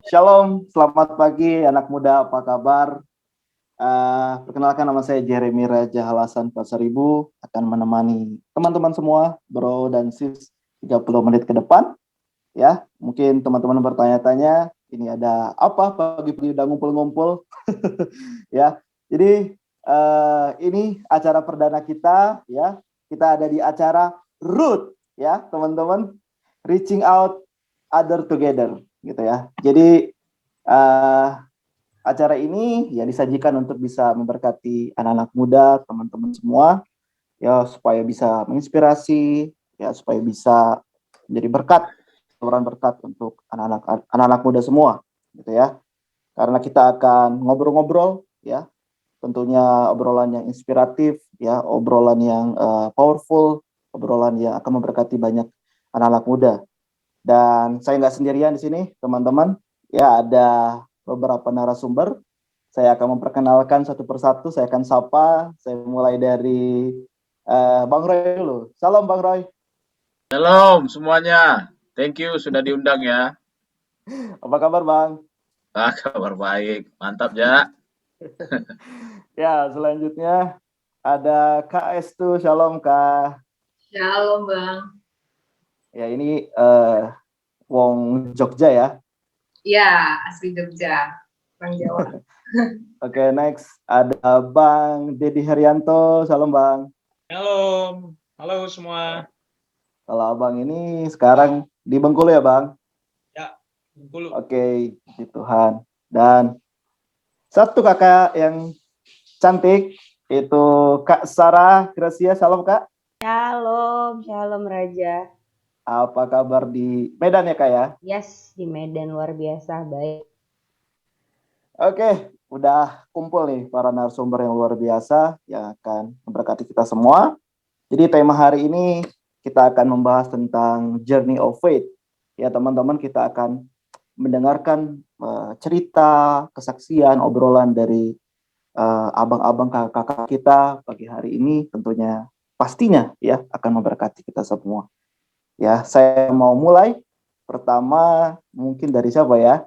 Shalom, selamat pagi anak muda, apa kabar? Perkenalkan nama saya Jeremy Raja Halasan Pasaribu, akan menemani teman-teman semua, bro dan sis, 30 menit ke depan. Ya, mungkin teman-teman bertanya-tanya, ini ada apa pagi-pagi udah ngumpul-ngumpul? Ya, jadi ini acara perdana kita, ya. Kita ada di acara Root, ya, teman-teman. Reaching out other together, gitu ya. Jadi uh, acara ini ya disajikan untuk bisa memberkati anak-anak muda, teman-teman semua, ya supaya bisa menginspirasi, ya supaya bisa menjadi berkat, saluran berkat untuk anak-anak muda semua, gitu ya. Karena kita akan ngobrol-ngobrol, ya, tentunya obrolan yang inspiratif, ya, obrolan yang powerful, obrolan yang akan memberkati banyak anak-anak muda. Dan saya nggak sendirian di sini, teman-teman. Ya, ada beberapa narasumber. Saya akan memperkenalkan satu persatu. Saya akan sapa. Saya mulai dari Bang Roy dulu. Salam Bang Roy. Shalom semuanya. Thank you sudah diundang ya. Apa kabar Bang? Kabar baik. Mantap ya. Ya, selanjutnya ada Kak Estu. Shalom Kak. Shalom Bang. Ya, ini Wong Jogja ya. Ya, asli Jogja, orang Jawa. Oke, next ada Bang Dedi Herianto. Salam Bang. Halo, halo semua. Kalau Abang ini sekarang di Bengkulu ya Bang? Ya, Bengkulu. Oke, puji Tuhan. Dan satu kakak yang cantik, itu Kak Sarah Gracia. Salam Kak. Shalom, shalom Raja. Apa kabar di Medan ya Kak ya? Yes, di Medan luar biasa, baik. Oke, udah kumpul nih para narasumber yang luar biasa yang akan memberkati kita semua. Jadi tema hari ini kita akan membahas tentang Journey of Faith. Ya teman-teman, kita akan mendengarkan cerita, kesaksian, obrolan dari abang-abang kakak-kakak kita pagi hari ini, tentunya pastinya ya akan memberkati kita semua. Ya, saya mau mulai. Pertama mungkin dari siapa ya?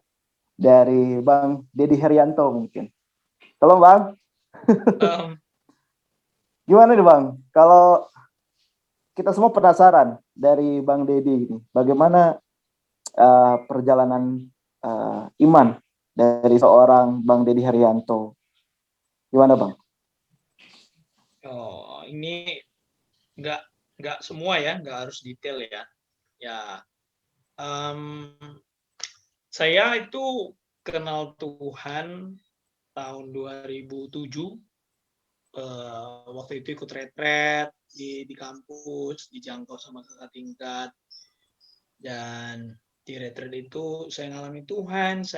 Dari Bang Dedi Herianto mungkin. Halo Bang. Gimana nih Bang? Kalau kita semua penasaran dari Bang Dedi ini, bagaimana perjalanan iman dari seorang Bang Dedi Herianto? Gimana Bang? Oh, ini nggak semua ya, nggak harus detail ya. Ya, saya itu kenal Tuhan tahun 2007. Waktu itu ikut retret di kampus, dijangkau sama kakak tingkat. Dan di retret itu saya ngalami Tuhan.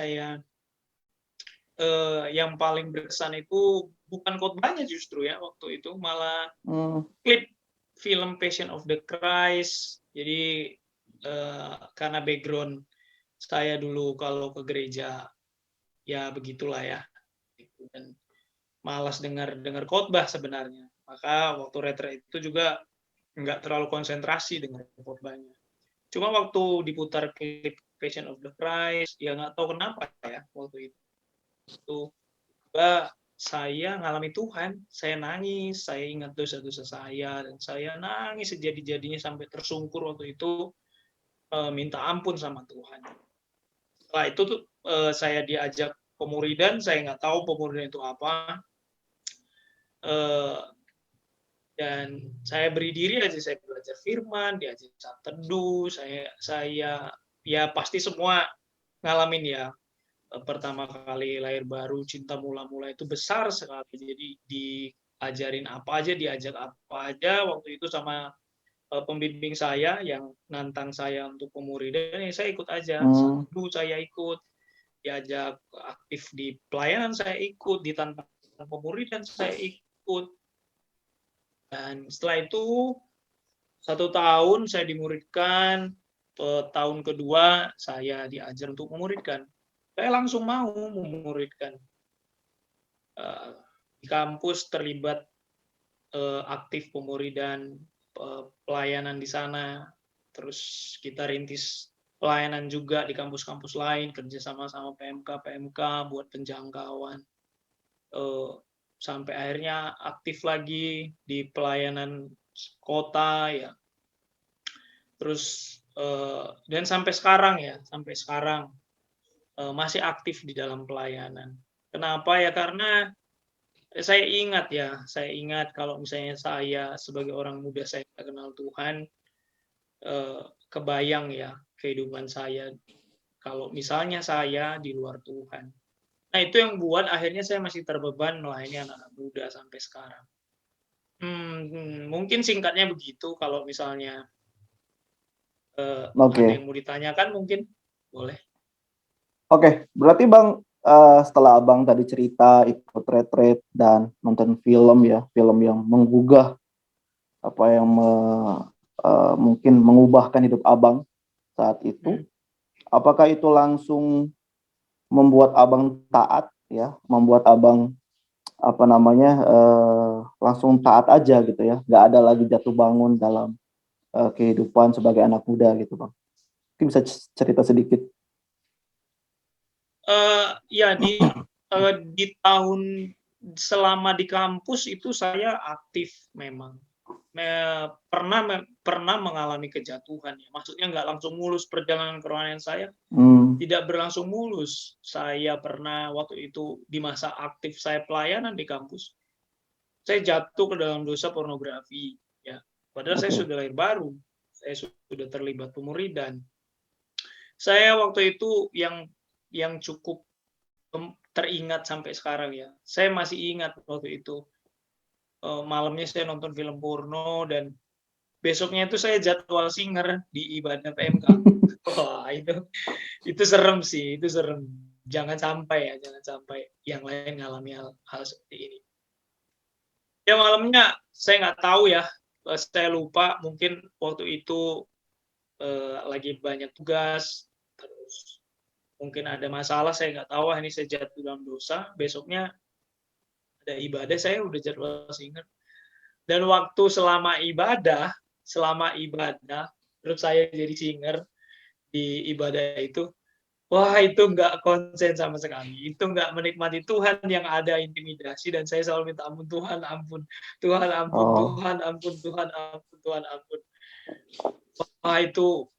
Yang paling berkesan itu bukan khotbahnya justru ya waktu itu, malah klip film Passion of the Christ. Jadi karena background saya dulu kalau ke gereja ya begitulah ya, dan malas dengar khotbah sebenarnya. Maka waktu retret itu juga nggak terlalu konsentrasi dengan khotbahnya. Cuma waktu diputar klip Passion of the Christ, ya nggak tahu kenapa ya waktu itu saya ngalami Tuhan, saya nangis, saya ingat dosa-dosa saya, dan saya nangis sejadi-jadinya sampai tersungkur waktu itu, minta ampun sama Tuhan. Setelah itu tuh saya diajak pemuridan, saya nggak tahu pemuridan itu apa, dan saya beri diri aja, saya belajar firman, diajak saat teduh, saya ya pasti semua ngalamin ya, pertama kali lahir baru, cinta mula-mula itu besar sekali. Jadi diajarin apa aja, diajak apa aja waktu itu sama pembimbing saya yang nantang saya untuk pemuridan, ya saya ikut aja. Satu saya ikut, diajak aktif di pelayanan saya ikut, ditantang pemuridan saya ikut. Dan setelah itu 1 tahun saya dimuridkan, tahun kedua saya diajar untuk memuridkan. Saya langsung mau memuridkan. Di kampus terlibat aktif pemuridan, pelayanan di sana, terus kita rintis pelayanan juga di kampus-kampus lain, kerja sama PMK buat penjangkauan. Sampai akhirnya aktif lagi di pelayanan kota ya. Terus dan sampai sekarang masih aktif di dalam pelayanan. Kenapa ya? Karena saya ingat kalau misalnya saya sebagai orang muda saya tidak kenal Tuhan, kebayang ya kehidupan saya kalau misalnya saya di luar Tuhan. Nah, itu yang buat akhirnya saya masih terbeban melayani anak-anak muda sampai sekarang. Mungkin singkatnya begitu. Kalau misalnya ada yang mau ditanyakan mungkin boleh. Oke, berarti Bang, setelah Abang tadi cerita ikut retreat dan nonton film ya, film yang menggugah apa yang mungkin mengubahkan hidup Abang saat itu, apakah itu langsung membuat Abang taat ya, membuat Abang langsung taat aja gitu ya, nggak ada lagi jatuh bangun dalam kehidupan sebagai anak muda gitu Bang? Mungkin bisa cerita sedikit. Ya di tahun selama di kampus itu saya aktif memang. Pernah mengalami kejatuhan ya. Maksudnya nggak langsung mulus perjalanan kerohanian saya. Tidak berlangsung mulus. Saya pernah waktu itu di masa aktif saya pelayanan di kampus, saya jatuh ke dalam dosa pornografi ya. Padahal saya sudah lahir baru. Saya sudah terlibat pemuridan. Saya waktu itu yang cukup teringat sampai sekarang ya. Saya masih ingat waktu itu malamnya saya nonton film porno dan besoknya itu saya jadwal singer di ibadah PMK. Wah, itu serem sih, itu serem. Jangan sampai yang lain ngalami hal seperti ini. Ya malamnya saya nggak tahu ya, saya lupa, mungkin waktu itu lagi banyak tugas, terus mungkin ada masalah, saya nggak tahu, ini saya jatuh dalam dosa. Besoknya ada ibadah, saya udah jadwal singer. Dan waktu selama ibadah, terus saya jadi singer di ibadah itu, wah itu nggak konsen sama sekali. Itu nggak menikmati Tuhan, yang ada intimidasi, dan saya selalu minta ampun, Tuhan ampun, Tuhan ampun, Tuhan ampun, Tuhan ampun, Tuhan ampun. Wah itu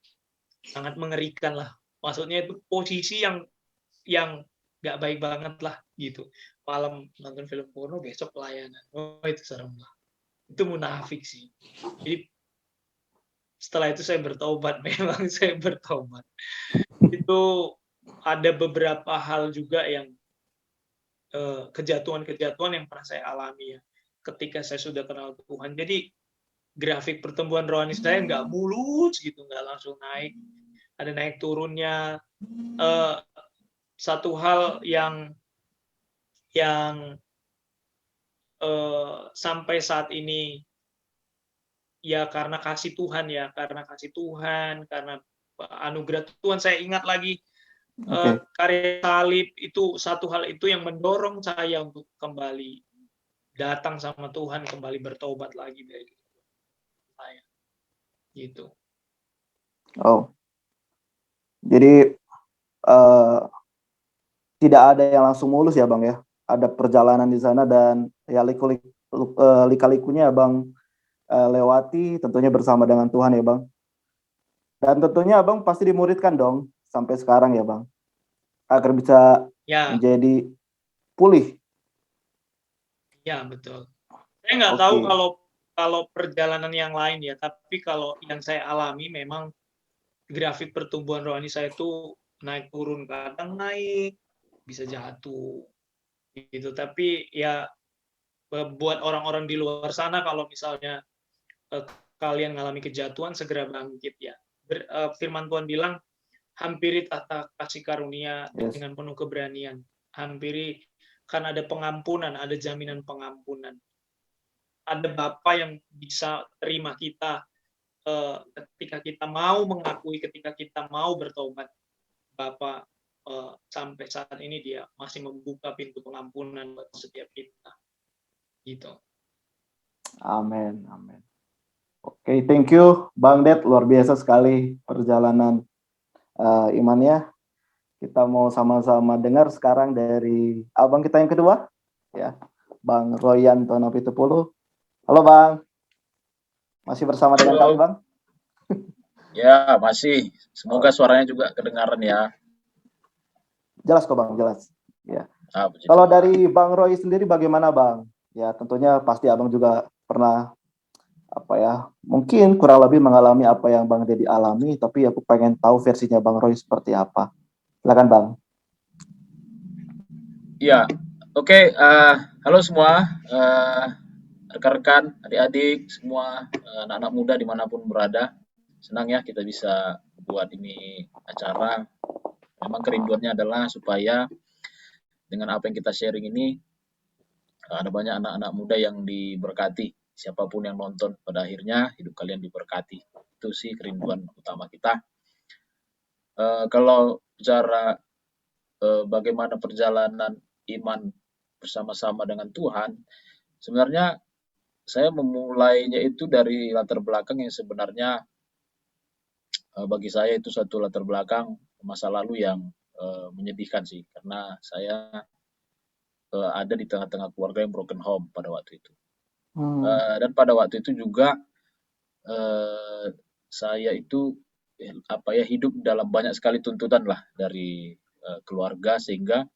sangat mengerikan lah. Maksudnya itu posisi yang nggak baik banget lah gitu. Malam nonton film porno, besok pelayanan. Oh itu serem lah. Itu munafik sih. Jadi setelah itu saya bertobat, memang saya bertobat. Itu ada beberapa hal juga yang kejatuhan-kejatuhan yang pernah saya alami ya ketika saya sudah kenal Tuhan. Jadi grafik pertumbuhan rohani saya nggak mulus gitu, nggak langsung naik, ada naik turunnya. Satu hal yang sampai saat ini ya karena kasih Tuhan ya, karena anugerah Tuhan, saya ingat lagi karya salib itu, satu hal itu yang mendorong saya untuk kembali datang sama Tuhan, kembali bertobat lagi dari saya gitu. Jadi tidak ada yang langsung mulus ya Bang ya, ada perjalanan di sana, dan ya lika-likunya Bang lewati tentunya bersama dengan Tuhan ya Bang. Dan tentunya Abang pasti dimuridkan dong sampai sekarang ya Bang, agar bisa menjadi pulih. Ya betul. Saya nggak tahu kalau perjalanan yang lain ya, tapi kalau yang saya alami memang grafik pertumbuhan rohani saya itu naik turun, kadang naik, bisa jatuh gitu. Tapi ya buat orang-orang di luar sana, kalau misalnya kalian mengalami kejatuhan, segera bangkit ya. Firman Tuhan bilang, hampiri tahta kasih karunia dengan penuh keberanian. Hampiri, kan ada pengampunan, ada jaminan pengampunan. Ada Bapa yang bisa terima kita ketika kita mau mengakui, ketika kita mau bertobat. Bapa sampai saat ini dia masih membuka pintu pengampunan buat setiap kita. Gitu. Amin, amin. Oke, thank you Bang Det, luar biasa sekali perjalanan imannya. Kita mau sama-sama dengar sekarang dari abang kita yang kedua, ya, Bang Royanto Napitupulu. Halo Bang, masih bersama dengan kami Bang? Ya, masih. Semoga suaranya juga kedengaran ya. Jelas kok Bang, jelas. Ya. Puji Kalau Tuhan. dari Bang Roy sendiri bagaimana Bang? Ya tentunya pasti abang juga pernah mungkin kurang lebih mengalami apa yang Bang Dedi alami, tapi aku pengen tahu versinya Bang Roy seperti apa. Silakan Bang. Iya, oke. Halo semua, rekan-rekan, adik-adik, semua anak-anak muda dimanapun berada. Senang ya kita bisa buat ini acara. Memang kerinduannya adalah supaya dengan apa yang kita sharing ini ada banyak anak-anak muda yang diberkati. Siapapun yang nonton, pada akhirnya hidup kalian diberkati. Itu sih kerinduan utama kita. Kalau bicara bagaimana perjalanan iman bersama-sama dengan Tuhan, sebenarnya saya memulainya itu dari latar belakang yang sebenarnya bagi saya itu satu latar belakang masa lalu yang menyedihkan sih, karena saya ada di tengah-tengah keluarga yang broken home pada waktu itu. Dan pada waktu itu juga saya itu hidup dalam banyak sekali tuntutan lah dari keluarga, sehingga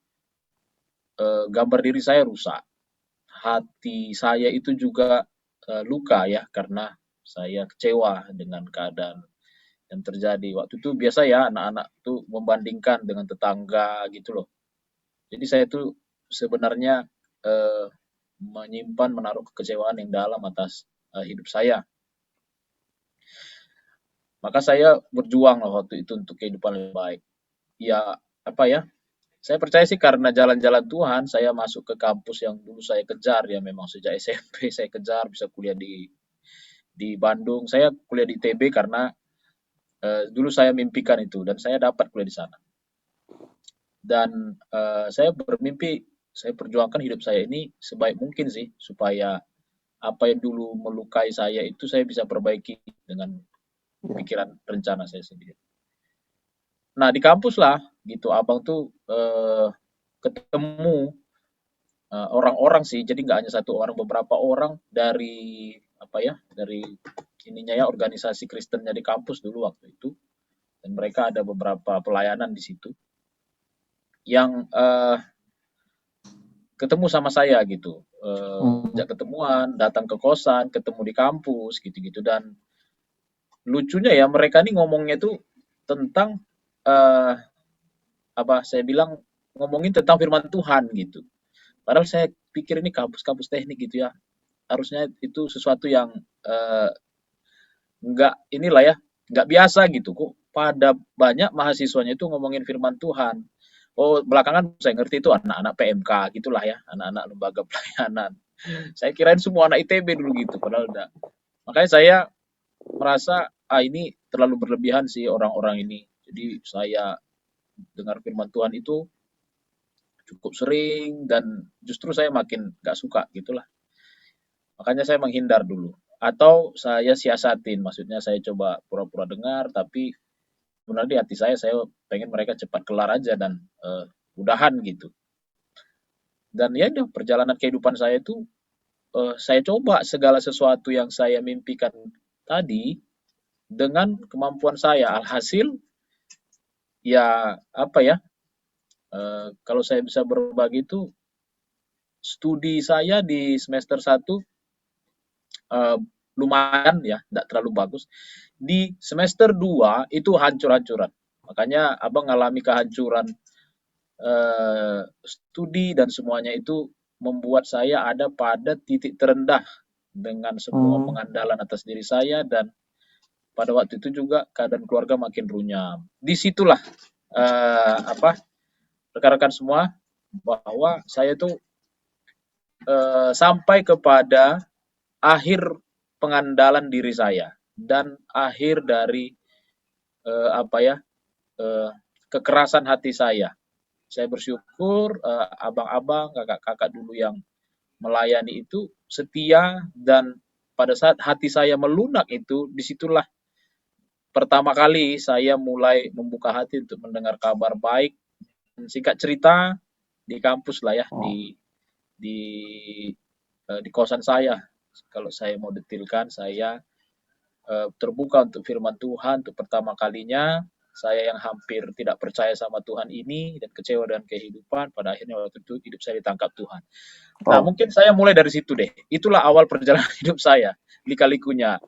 gambar diri saya rusak. Hati saya itu juga luka ya, karena saya kecewa dengan keadaan yang terjadi. Waktu itu biasa ya anak-anak tuh membandingkan dengan tetangga gitu loh. Jadi saya tuh sebenarnya menaruh kekecewaan yang dalam atas hidup saya. Maka saya berjuang lah waktu itu untuk kehidupan lebih baik. Ya, saya percaya sih karena jalan-jalan Tuhan, saya masuk ke kampus yang dulu saya kejar ya, memang sejak SMP saya kejar bisa kuliah di Bandung. Saya kuliah di ITB karena dulu saya mimpikan itu dan saya dapat kuliah di sana. Dan saya bermimpi, saya perjuangkan hidup saya ini sebaik mungkin sih, supaya apa yang dulu melukai saya itu saya bisa perbaiki dengan pikiran rencana saya sendiri. Nah di kampus lah gitu, abang tuh ketemu orang-orang sih, jadi nggak hanya satu orang, beberapa orang dari dari ininya ya, organisasi Kristennya di kampus dulu waktu itu, dan mereka ada beberapa pelayanan di situ yang ketemu sama saya gitu, ajak ketemuan, datang ke kosan, ketemu di kampus gitu-gitu. Dan lucunya ya mereka nih ngomongnya tuh tentang saya bilang ngomongin tentang firman Tuhan gitu. Padahal saya pikir ini kampus-kampus teknik gitu ya, harusnya itu sesuatu yang nggak biasa gitu. Kok pada banyak mahasiswanya itu ngomongin firman Tuhan. Oh, belakangan saya ngerti itu anak-anak PMK gitulah ya, anak-anak lembaga pelayanan. Saya kirain semua anak ITB dulu gitu, padahal enggak. Makanya saya merasa ini terlalu berlebihan sih orang-orang ini. Jadi saya dengar firman Tuhan itu cukup sering dan justru saya makin nggak suka gitulah. Makanya saya menghindar dulu. Atau saya siasatin, maksudnya saya coba pura-pura dengar, tapi sebenarnya di hati saya pengen mereka cepat kelar aja dan udahan gitu. Dan ya udah, perjalanan kehidupan saya itu saya coba segala sesuatu yang saya mimpikan tadi dengan kemampuan saya. Alhasil ya kalau saya bisa berbagi itu, studi saya di semester 1 lumayan ya, tidak terlalu bagus. Di semester 2 itu hancur-hancuran. Makanya abang ngalami kehancuran studi dan semuanya itu membuat saya ada pada titik terendah dengan semua pengandalan atas diri saya, dan pada waktu itu juga keadaan keluarga makin runyam. Disitulah rekan-rekan semua, bahwa saya tuh sampai kepada akhir pengandalan diri saya dan akhir dari kekerasan hati saya. Saya bersyukur abang-abang, kakak-kakak dulu yang melayani itu setia, dan pada saat hati saya melunak itu, disitulah pertama kali saya mulai membuka hati untuk mendengar kabar baik. Singkat cerita, di kampus lah ya, di di kosan saya. Kalau saya mau detilkan, saya terbuka untuk firman Tuhan untuk pertama kalinya. Saya yang hampir tidak percaya sama Tuhan ini dan kecewa dengan kehidupan, pada akhirnya waktu itu hidup saya ditangkap Tuhan. Nah, mungkin saya mulai dari situ deh. Itulah awal perjalanan hidup saya, lika-likunya,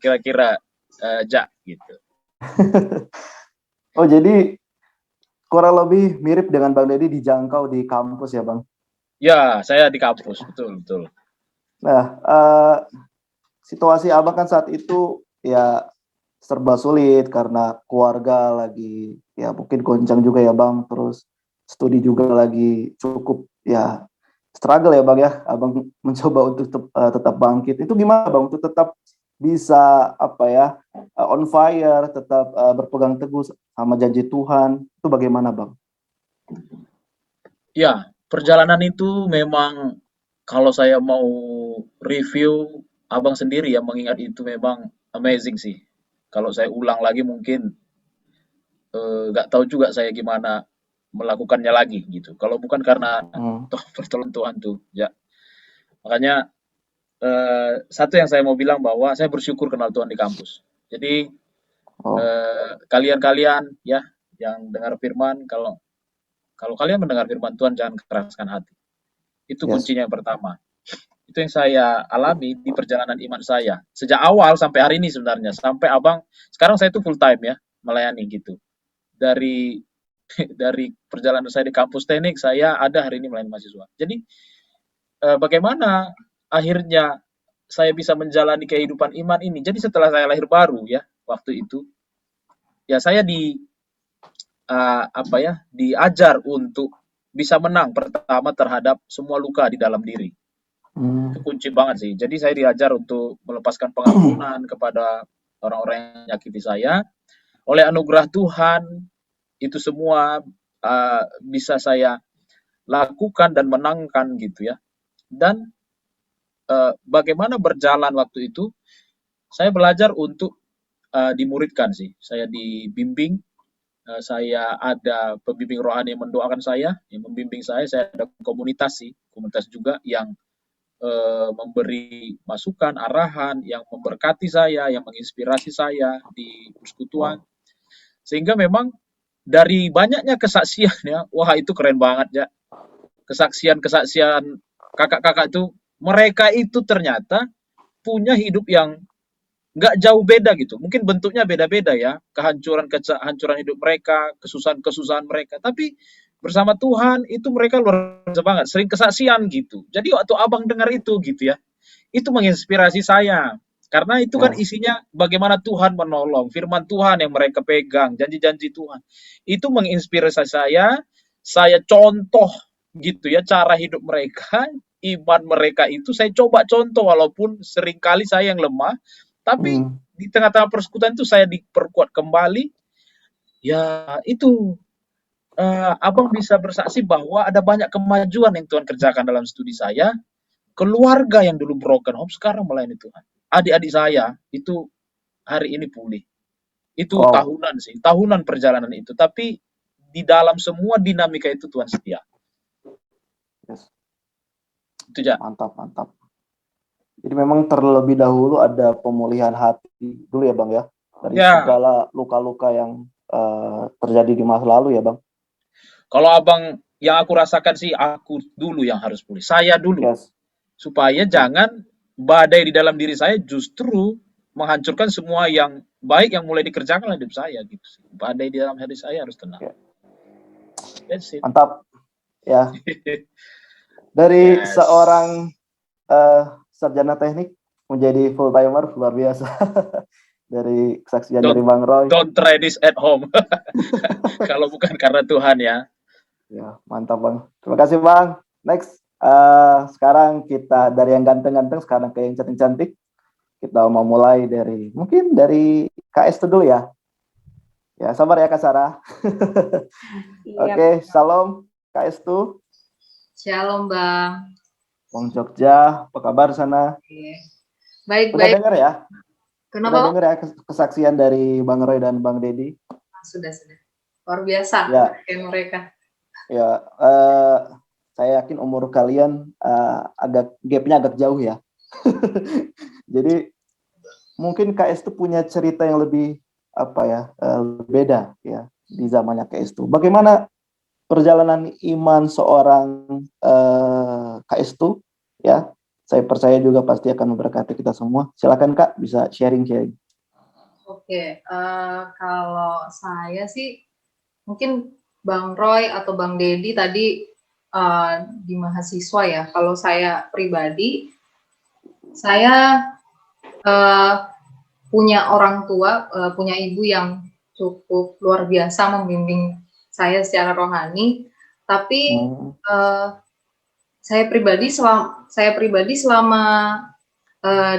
kira-kira Jak gitu. Oh, jadi kurang lebih mirip dengan Bang Deddy, dijangkau di kampus ya, Bang? Ya, saya di kampus, betul. Nah, situasi Abang kan saat itu ya serba sulit karena keluarga lagi ya mungkin goncang juga ya Bang, terus studi juga lagi cukup ya struggle ya Bang ya. Abang mencoba untuk tetap bangkit. Itu gimana Bang untuk tetap bisa apa ya on fire, tetap berpegang teguh sama janji Tuhan? Itu bagaimana Bang? Ya, perjalanan itu memang kalau saya mau review, Abang sendiri yang mengingat itu memang amazing sih. Kalau saya ulang lagi mungkin nggak tahu juga saya gimana melakukannya lagi gitu. Kalau bukan karena pertolongan Tuhan tuh, ya. Makanya satu yang saya mau bilang bahwa saya bersyukur kenal Tuhan di kampus. Jadi kalian-kalian ya yang dengar firman, kalau kalian mendengar firman Tuhan jangan keraskan hati. Itu kuncinya yang pertama. Itu yang saya alami di perjalanan iman saya. Sejak awal sampai hari ini sebenarnya. Sampai Abang, sekarang saya itu full time ya, melayani gitu. Dari perjalanan saya di kampus teknik, saya ada hari ini melayani mahasiswa. Jadi, bagaimana akhirnya saya bisa menjalani kehidupan iman ini. Jadi setelah saya lahir baru ya, waktu itu, ya saya diajar untuk bisa menang pertama terhadap semua luka di dalam diri. Itu kunci banget sih. Jadi saya diajar untuk melepaskan pengampunan kepada orang-orang yang menyakiti saya. Oleh anugerah Tuhan, itu semua bisa saya lakukan dan menangkan gitu ya. Dan bagaimana berjalan waktu itu, saya belajar untuk dimuridkan sih. Saya dibimbing, saya ada pembimbing rohani yang mendoakan saya, yang membimbing saya ada komunitas juga yang memberi masukan, arahan, yang memberkati saya, yang menginspirasi saya di persekutuan. Sehingga memang dari banyaknya kesaksian ya, wah itu keren banget ya. Kesaksian kakak-kakak itu, mereka itu ternyata punya hidup yang nggak jauh beda gitu. Mungkin bentuknya beda-beda ya, kehancuran hidup mereka, kesusahan mereka. Tapi bersama Tuhan itu mereka luar biasa banget, sering kesaksian gitu. Jadi waktu Abang dengar itu gitu ya, itu menginspirasi saya. Karena itu kan isinya bagaimana Tuhan menolong, firman Tuhan yang mereka pegang, janji-janji Tuhan. Itu menginspirasi saya contoh gitu ya cara hidup mereka, iman mereka itu saya coba contoh walaupun seringkali saya yang lemah, tapi di tengah-tengah persekutuan itu saya diperkuat kembali. Ya itu Abang bisa bersaksi bahwa ada banyak kemajuan yang Tuhan kerjakan dalam studi saya. Keluarga yang dulu broken home sekarang melayani Tuhan. Adik-adik saya itu hari ini pulih. Itu tahunan sih, tahunan perjalanan itu. Tapi di dalam semua dinamika itu Tuhan setia. Itu aja. Mantap. Jadi memang terlebih dahulu ada pemulihan hati dulu ya Bang ya. Dari segala luka-luka yang terjadi di masa lalu ya Bang. Kalau Abang yang aku rasakan sih, aku dulu yang harus pulih. Saya dulu. Supaya jangan badai di dalam diri saya justru menghancurkan semua yang baik yang mulai dikerjakan hidup saya gitu. Badai di dalam hati saya harus tenang. Mantap. Ya. Dari seorang sarjana teknik menjadi full timer luar biasa. Dari kesaksian dari Bang Roy. Don't try this at home. Kalau bukan karena Tuhan ya. Ya, mantap Bang. Terima kasih Bang. Next, sekarang kita dari yang ganteng-ganteng sekarang ke yang cantik-cantik. Kita mau mulai dari mungkin dari KS dulu ya. Ya, sabar ya Kak Sarah. Oke, salam KS tuh. Shalom Bang. Bang Jogja, apa kabar sana? Baik. Udah dengar ya? Kenapa? Udah denger ya kesaksian dari Bang Roy dan Bang Dedi? Sudah. Luar biasa Ya. kayak mereka. Ya, saya yakin umur kalian gapnya agak jauh ya. Jadi mungkin KS itu punya cerita yang lebih beda ya di zamannya KS itu. Bagaimana perjalanan iman seorang KS itu ya? Saya percaya juga pasti akan memberkati kita semua. Silakan Kak, bisa sharing. Oke, kalau saya sih mungkin Bang Roy atau Bang Dedi tadi di mahasiswa ya. Kalau saya pribadi, saya punya orang tua, punya ibu yang cukup luar biasa membimbing saya secara rohani. Tapi saya pribadi selama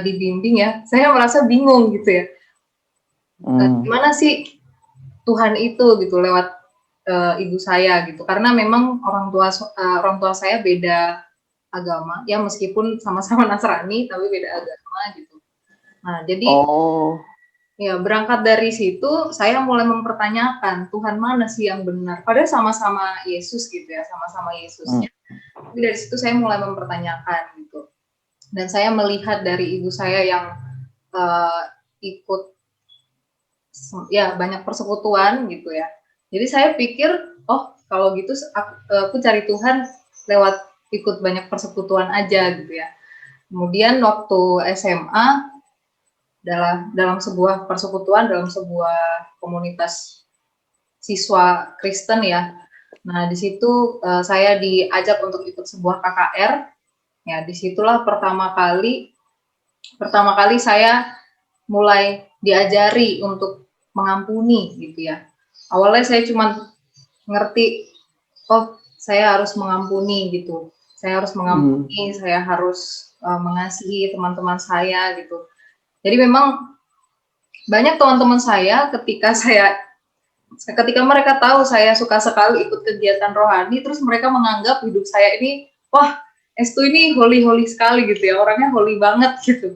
dibimbing ya, saya merasa bingung gitu ya. Gimana sih Tuhan itu gitu lewat ibu saya gitu, karena memang orang tua saya beda agama ya, meskipun sama-sama Nasrani tapi beda agama gitu. Nah jadi ya berangkat dari situ saya mulai mempertanyakan Tuhan mana sih yang benar, padahal sama-sama Yesus gitu ya, sama-sama Yesusnya. Tapi dari situ saya mulai mempertanyakan gitu, dan saya melihat dari ibu saya yang ikut ya banyak persekutuan gitu ya. Jadi saya pikir, oh kalau gitu aku cari Tuhan lewat ikut banyak persekutuan aja gitu ya. Kemudian waktu SMA dalam sebuah persekutuan, dalam sebuah komunitas siswa Kristen ya. Nah di situ saya diajak untuk ikut sebuah KKR. Ya disitulah pertama kali saya mulai diajari untuk mengampuni gitu ya. Awalnya saya cuma ngerti, oh saya harus mengampuni gitu. Saya harus mengampuni, saya harus mengasihi teman-teman saya gitu. Jadi memang banyak teman-teman saya ketika mereka tahu saya suka sekali ikut kegiatan rohani, terus mereka menganggap hidup saya ini, wah Estu ini holy sekali gitu ya, orangnya holy banget gitu.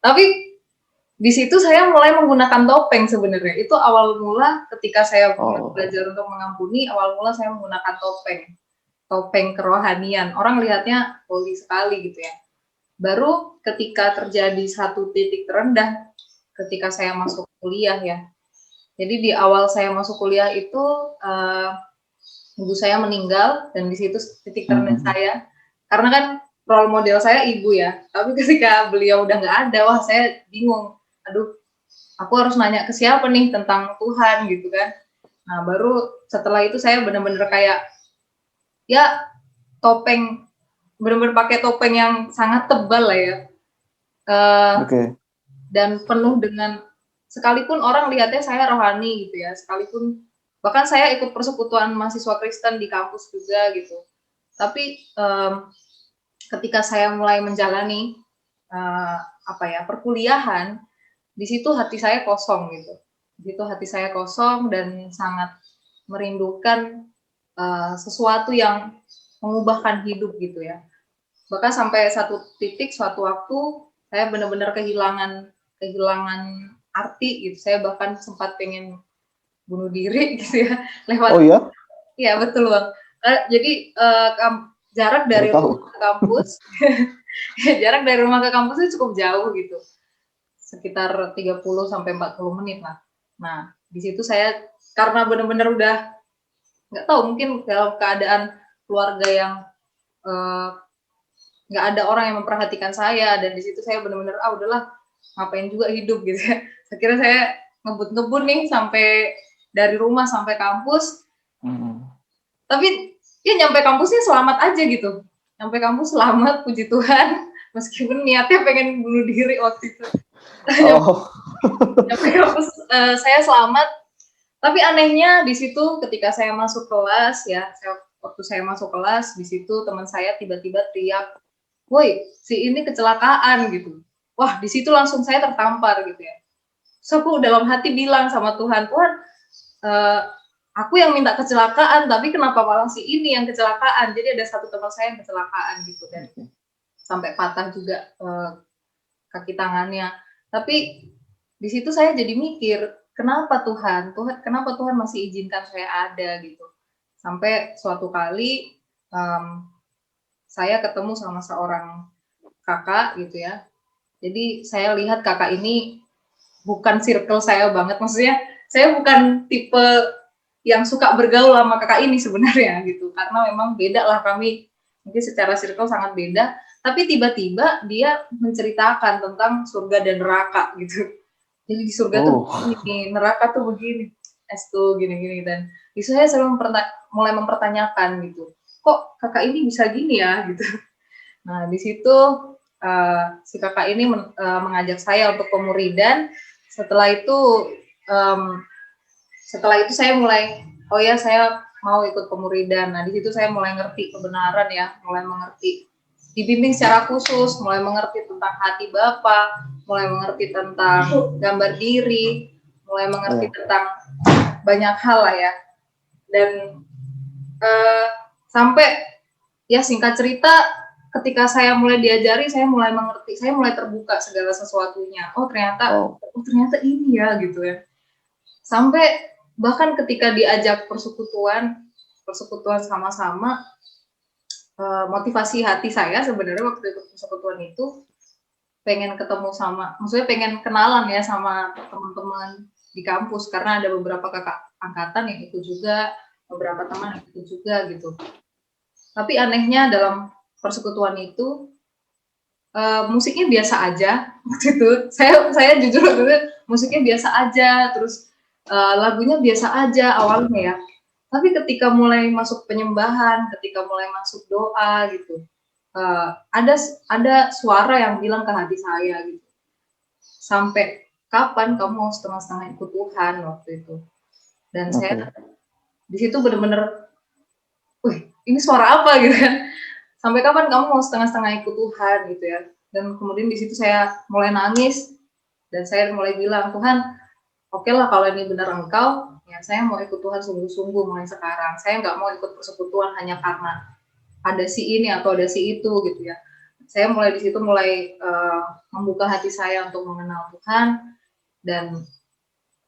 Tapi di situ saya mulai menggunakan topeng sebenarnya. Itu awal mula ketika saya belajar untuk mengampuni, awal mula saya menggunakan topeng kerohanian. Orang lihatnya holy sekali gitu ya. Baru ketika terjadi satu titik terendah, ketika saya masuk kuliah ya. Jadi di awal saya masuk kuliah itu ibu saya meninggal, dan di situ titik terendah saya. Karena kan role model saya ibu ya. Tapi ketika beliau udah nggak ada, wah saya bingung. Aduh, aku harus nanya ke siapa nih tentang Tuhan gitu kan. Nah baru setelah itu saya benar-benar kayak ya benar-benar pakai topeng yang sangat tebal lah ya. Dan penuh dengan, sekalipun orang lihatnya saya rohani gitu ya, sekalipun bahkan saya ikut persekutuan mahasiswa Kristen di kampus juga gitu. Tapi ketika saya mulai menjalani perkuliahan, di situ hati saya kosong gitu. Di situ hati saya kosong dan sangat merindukan sesuatu yang mengubahkan hidup gitu ya. Bahkan sampai satu titik, suatu waktu saya benar-benar kehilangan arti gitu. Saya bahkan sempat pengen bunuh diri gitu ya lewat. Oh ya? Iya betul Bang. Jadi jarak dari rumah ke kampus, jarak dari rumah ke kampus itu cukup jauh gitu. Sekitar 30 sampai 40 menit lah. Nah, di situ saya karena benar-benar udah nggak tahu, mungkin dalam keadaan keluarga yang nggak ada orang yang memperhatikan saya, dan di situ saya benar-benar udahlah ngapain juga hidup gitu ya. Akhirnya saya ngebut nih sampai dari rumah sampai kampus. Tapi ya nyampe kampusnya selamat aja gitu. Nyampe kampus selamat, puji Tuhan. Meskipun niatnya pengen bunuh diri waktu itu. Nyampe kampus saya selamat. Tapi anehnya di situ ketika saya masuk kelas ya, waktu saya masuk kelas di situ teman saya tiba-tiba teriak, "Woi, si ini kecelakaan," gitu. Wah, di situ langsung saya tertampar gitu ya. So aku dalam hati bilang sama Tuhan, aku yang minta kecelakaan, tapi kenapa malah si ini yang kecelakaan? Jadi ada satu teman saya yang kecelakaan gitu, dan sampai patah juga kaki tangannya. Tapi di situ saya jadi mikir, kenapa kenapa Tuhan masih izinkan saya ada gitu. Sampai suatu kali saya ketemu sama seorang kakak gitu ya. Jadi saya lihat kakak ini bukan circle saya banget, maksudnya saya bukan tipe yang suka bergaul sama kakak ini sebenarnya gitu, karena memang beda lah kami, mungkin secara circle sangat beda, tapi tiba-tiba dia menceritakan tentang surga dan neraka gitu. Jadi di surga tuh begini, neraka tuh begini, tuh gini-gini, dan di situ saya selalu mulai mempertanyakan gitu, kok kakak ini bisa gini ya gitu. Nah di situ si kakak ini mengajak saya untuk pemuridan. Setelah itu saya mulai, oh ya saya mau ikut pemuridan. Nah di situ saya mulai ngerti kebenaran ya, mulai mengerti, dibimbing secara khusus, mulai mengerti tentang hati Bapa, mulai mengerti tentang gambar diri, mulai mengerti tentang banyak hal lah ya. Dan sampai ya singkat cerita, ketika saya mulai diajari, saya mulai mengerti, saya mulai terbuka segala sesuatunya. Oh ternyata ini ya gitu ya. Sampai bahkan ketika diajak persekutuan sama-sama, motivasi hati saya sebenarnya waktu ikut persekutuan itu pengen ketemu maksudnya pengen kenalan ya sama teman-teman di kampus, karena ada beberapa kakak angkatan yang ikut juga, beberapa teman yang ikut juga gitu. Tapi anehnya dalam persekutuan itu musiknya biasa aja waktu itu. Saya jujur musiknya biasa aja, terus lagunya biasa aja awalnya ya. Tapi ketika mulai masuk penyembahan, ketika mulai masuk doa gitu, ada suara yang bilang ke hati saya gitu, sampai kapan kamu mau setengah-setengah ikut Tuhan waktu itu. Dan saya di situ benar-benar, wih ini suara apa gitu kan, sampai kapan kamu mau setengah-setengah ikut Tuhan gitu ya. Dan kemudian di situ saya mulai nangis, dan saya mulai bilang, Tuhan oke lah kalau ini benar Engkau, ya saya mau ikut Tuhan sungguh-sungguh mulai sekarang. Saya nggak mau ikut persekutuan hanya karena ada si ini atau ada si itu gitu ya. Saya mulai di situ membuka hati saya untuk mengenal Tuhan, dan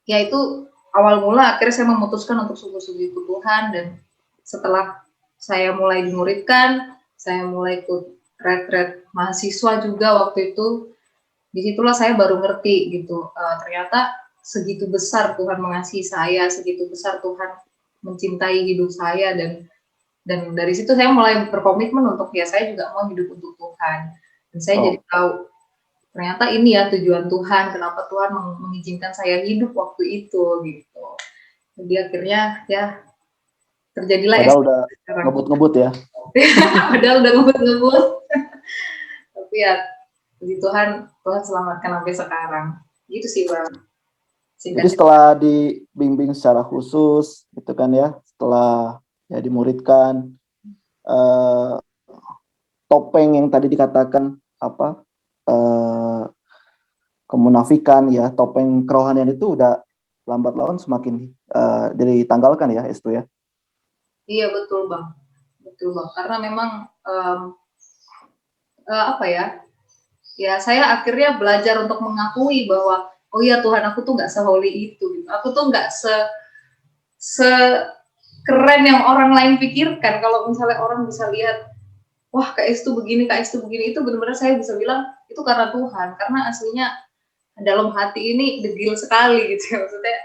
ya itu awal mula akhirnya saya memutuskan untuk sungguh-sungguh ikut Tuhan. Dan setelah saya mulai dimuridkan, saya mulai ikut retret mahasiswa juga waktu itu, disitulah saya baru ngerti gitu, ternyata segitu besar Tuhan mengasihi saya, segitu besar Tuhan mencintai hidup saya, dan dari situ saya mulai berkomitmen untuk ya saya juga mau hidup untuk Tuhan. Dan saya jadi tahu ternyata ini ya tujuan Tuhan, kenapa Tuhan mengizinkan saya hidup waktu itu gitu. Jadi akhirnya ya terjadilah padahal udah ngebut-ngebut ya. Padahal udah ngebut-ngebut. Tapi ya puji Tuhan selamatkan sampai sekarang. Gitu sih Bang. Jadi setelah dibimbing secara khusus gitu kan ya, setelah ya dimuridkan, topeng yang tadi dikatakan kemunafikan ya, topeng kerohanian itu udah lambat laun semakin ditanggalkan ya, Estu ya. Iya betul Bang, karena memang ya saya akhirnya belajar untuk mengakui bahwa oh iya Tuhan, aku tuh nggak se-holy itu, aku tuh nggak keren yang orang lain pikirkan. Kalau misalnya orang bisa lihat, wah Kak Estu begini, itu benar-benar saya bisa bilang itu karena Tuhan, karena aslinya dalam hati ini degil sekali gitu ya, maksudnya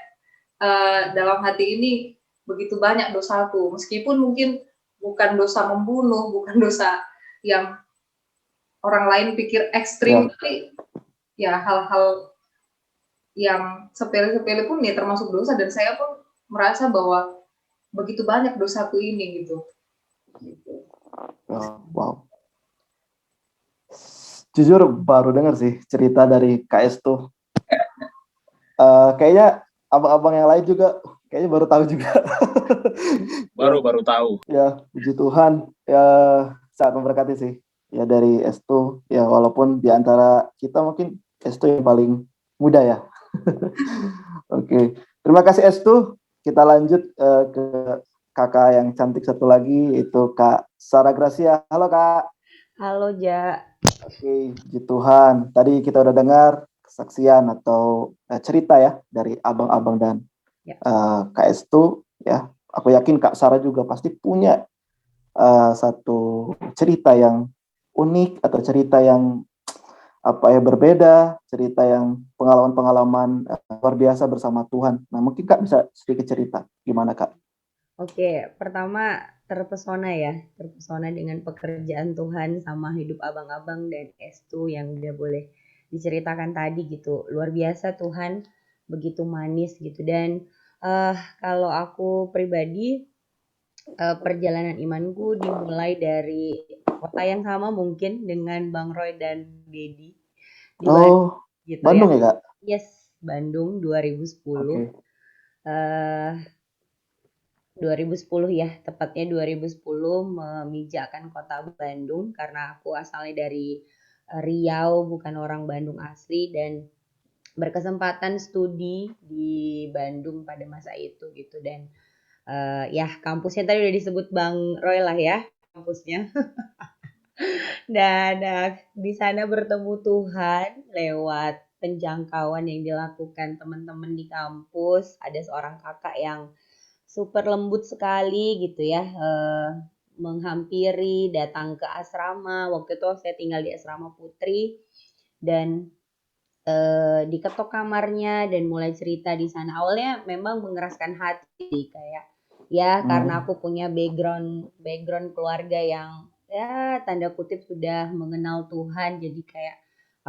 dalam hati ini begitu banyak dosaku, meskipun mungkin bukan dosa membunuh, bukan dosa yang orang lain pikir ekstrim, tapi ya hal-hal yang sepele-sepele pun ya termasuk dosa, dan saya pun merasa bahwa begitu banyak dosaku ini gitu. Wow. Jujur baru dengar sih cerita dari Kak Estu. Kayaknya abang-abang yang lain juga kayaknya baru tahu juga. baru tahu. Ya, puji Tuhan. Ya, sangat memberkati sih. Ya dari Estu, ya walaupun di antara kita mungkin Estu yang paling muda ya. Oke. Terima kasih Estu. Kita lanjut ke kakak yang cantik satu lagi, yaitu Kak Sarah Gracia. Halo Kak. Halo Ja. Oke, puji Tuhan. Tadi kita udah dengar kesaksian atau cerita ya dari abang-abang dan Ya. Kak Estu ya. Aku yakin Kak Sarah juga pasti punya satu cerita yang unik atau cerita yang berbeda, cerita yang pengalaman-pengalaman luar biasa bersama Tuhan. Nah, mungkin Kak bisa sedikit cerita gimana Kak? Oke, pertama terpesona dengan pekerjaan Tuhan sama hidup abang-abang dan Estu yang dia boleh diceritakan tadi gitu. Luar biasa Tuhan, begitu manis gitu. Dan kalau aku pribadi, perjalanan imanku dimulai dari kota yang sama mungkin dengan Bang Roy dan Dedi di Bandung gitu Bandung ya. ya Kak? Yes, Bandung 2010. Oke. 2010 ya, tepatnya 2010 memijakkan kota Bandung karena aku asalnya dari Riau, bukan orang Bandung asli, dan berkesempatan studi di Bandung pada masa itu gitu. Dan ya kampusnya tadi udah disebut Bang Roy lah ya, kampusnya. Dan di sana bertemu Tuhan lewat penjangkauan yang dilakukan teman-teman di kampus. Ada seorang kakak yang super lembut sekali gitu ya, menghampiri, datang ke asrama. Waktu itu saya tinggal di asrama putri dan diketok kamarnya dan mulai cerita di sana. Awalnya memang mengeraskan hati kayak ya karena aku punya background keluarga yang ya tanda kutip sudah mengenal Tuhan, jadi kayak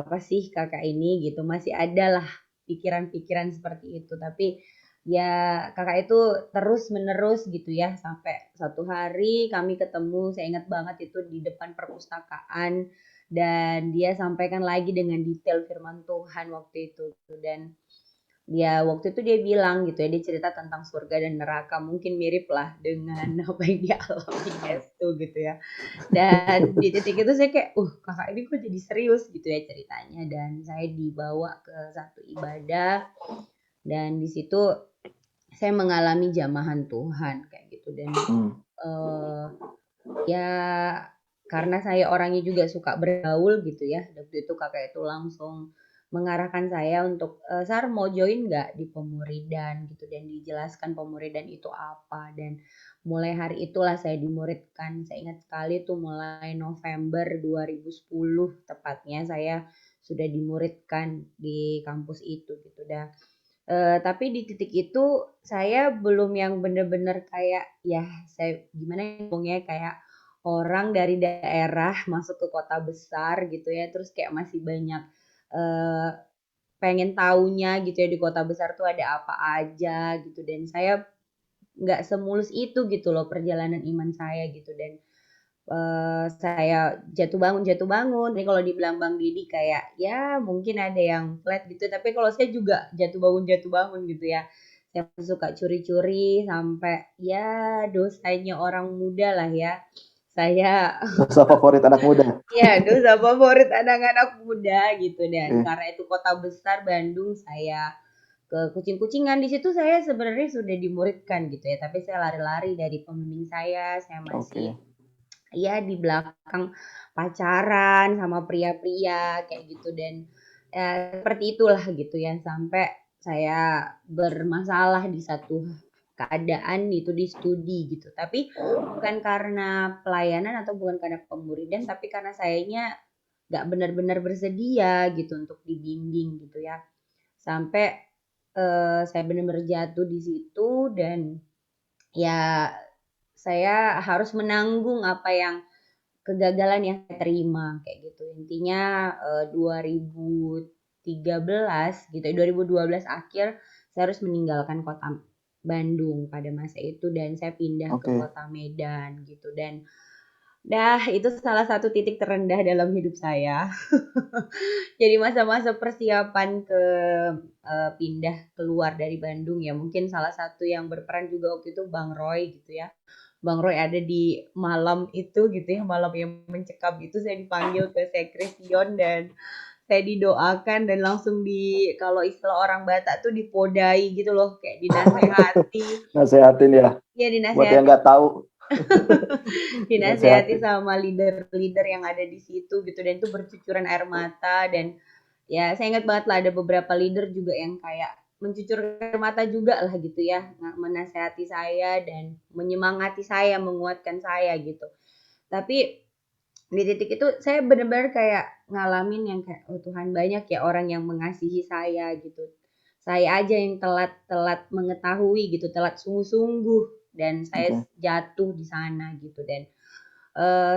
apa sih kakak ini gitu, masih ada lah pikiran-pikiran seperti itu. Tapi ya kakak itu terus menerus gitu ya, sampai satu hari kami ketemu, saya ingat banget itu di depan perpustakaan, dan dia sampaikan lagi dengan detail firman Tuhan waktu itu. Dan dia waktu itu dia bilang gitu ya, dia cerita tentang surga dan neraka, mungkin mirip lah dengan apa yang dia alami Estu gitu ya. Dan di titik itu saya kayak kakak ini kok jadi serius gitu ya ceritanya. Dan saya dibawa ke satu ibadah dan di situ saya mengalami jamahan Tuhan kayak gitu. Dan ya karena saya orangnya juga suka bergaul gitu ya, waktu itu kakak itu langsung mengarahkan saya untuk Sar mau join nggak di pemuridan gitu, dan dijelaskan pemuridan itu apa. Dan mulai hari itulah saya dimuridkan. Saya ingat sekali tuh mulai November 2010 tepatnya saya sudah dimuridkan di kampus itu gitu dah. Tapi di titik itu saya belum yang bener-bener kayak ya saya gimana ngomongnya, kayak orang dari daerah masuk ke kota besar gitu ya, terus kayak masih banyak pengen taunya gitu ya di kota besar tuh ada apa aja gitu. Dan saya nggak semulus itu gitu loh perjalanan iman saya gitu. Dan saya jatuh bangun. Jadi kalau dibilang Bang Didi kayak ya mungkin ada yang flat gitu, tapi kalau saya juga jatuh bangun gitu ya. Saya suka curi-curi sampai ya dosanya orang muda lah ya. Saya dosa favorit anak muda. ya dosa favorit anak-anak muda gitu. Dan karena itu kota besar Bandung, saya ke kucing-kucingan. Di situ saya sebenarnya sudah dimuridkan gitu ya, tapi saya lari-lari dari pembimbing saya masih ya di belakang pacaran sama pria-pria kayak gitu. Dan seperti itulah gitu ya, sampai saya bermasalah di satu keadaan itu di studi gitu. Tapi bukan karena pelayanan atau bukan karena pemuridan, tapi karena sayanya nggak benar-benar bersedia gitu untuk dibimbing gitu ya. Sampai saya benar-benar jatuh di situ. Dan ya saya harus menanggung apa yang kegagalan yang saya terima kayak gitu. Intinya 2013 gitu, 2012 akhir saya harus meninggalkan kota Bandung pada masa itu dan saya pindah ke kota Medan gitu. Dan itu salah satu titik terendah dalam hidup saya. Jadi masa-masa persiapan ke pindah keluar dari Bandung ya, mungkin salah satu yang berperan juga waktu itu Bang Roy gitu ya. Bang Roy ada di malam itu gitu ya, malam yang mencekam itu saya dipanggil ke Sekresion dan saya didoakan dan langsung kalau istilah orang Batak tuh dipodai gitu loh, kayak dinasehati. Nasehatin ya. Iya, dinasehati. Buat yang nggak tahu. Dinasehati sama leader yang ada di situ gitu. Dan itu bercucuran air mata. Dan ya saya ingat banget lah ada beberapa leader juga yang kayak mencucur air mata juga lah gitu ya, menasehati saya dan menyemangati saya, menguatkan saya gitu. Tapi di titik itu saya benar-benar kayak ngalamin yang kayak, oh Tuhan, banyak ya orang yang mengasihi saya gitu. Saya aja yang telat mengetahui gitu, telat sungguh-sungguh, dan saya jatuh di sana gitu. Dan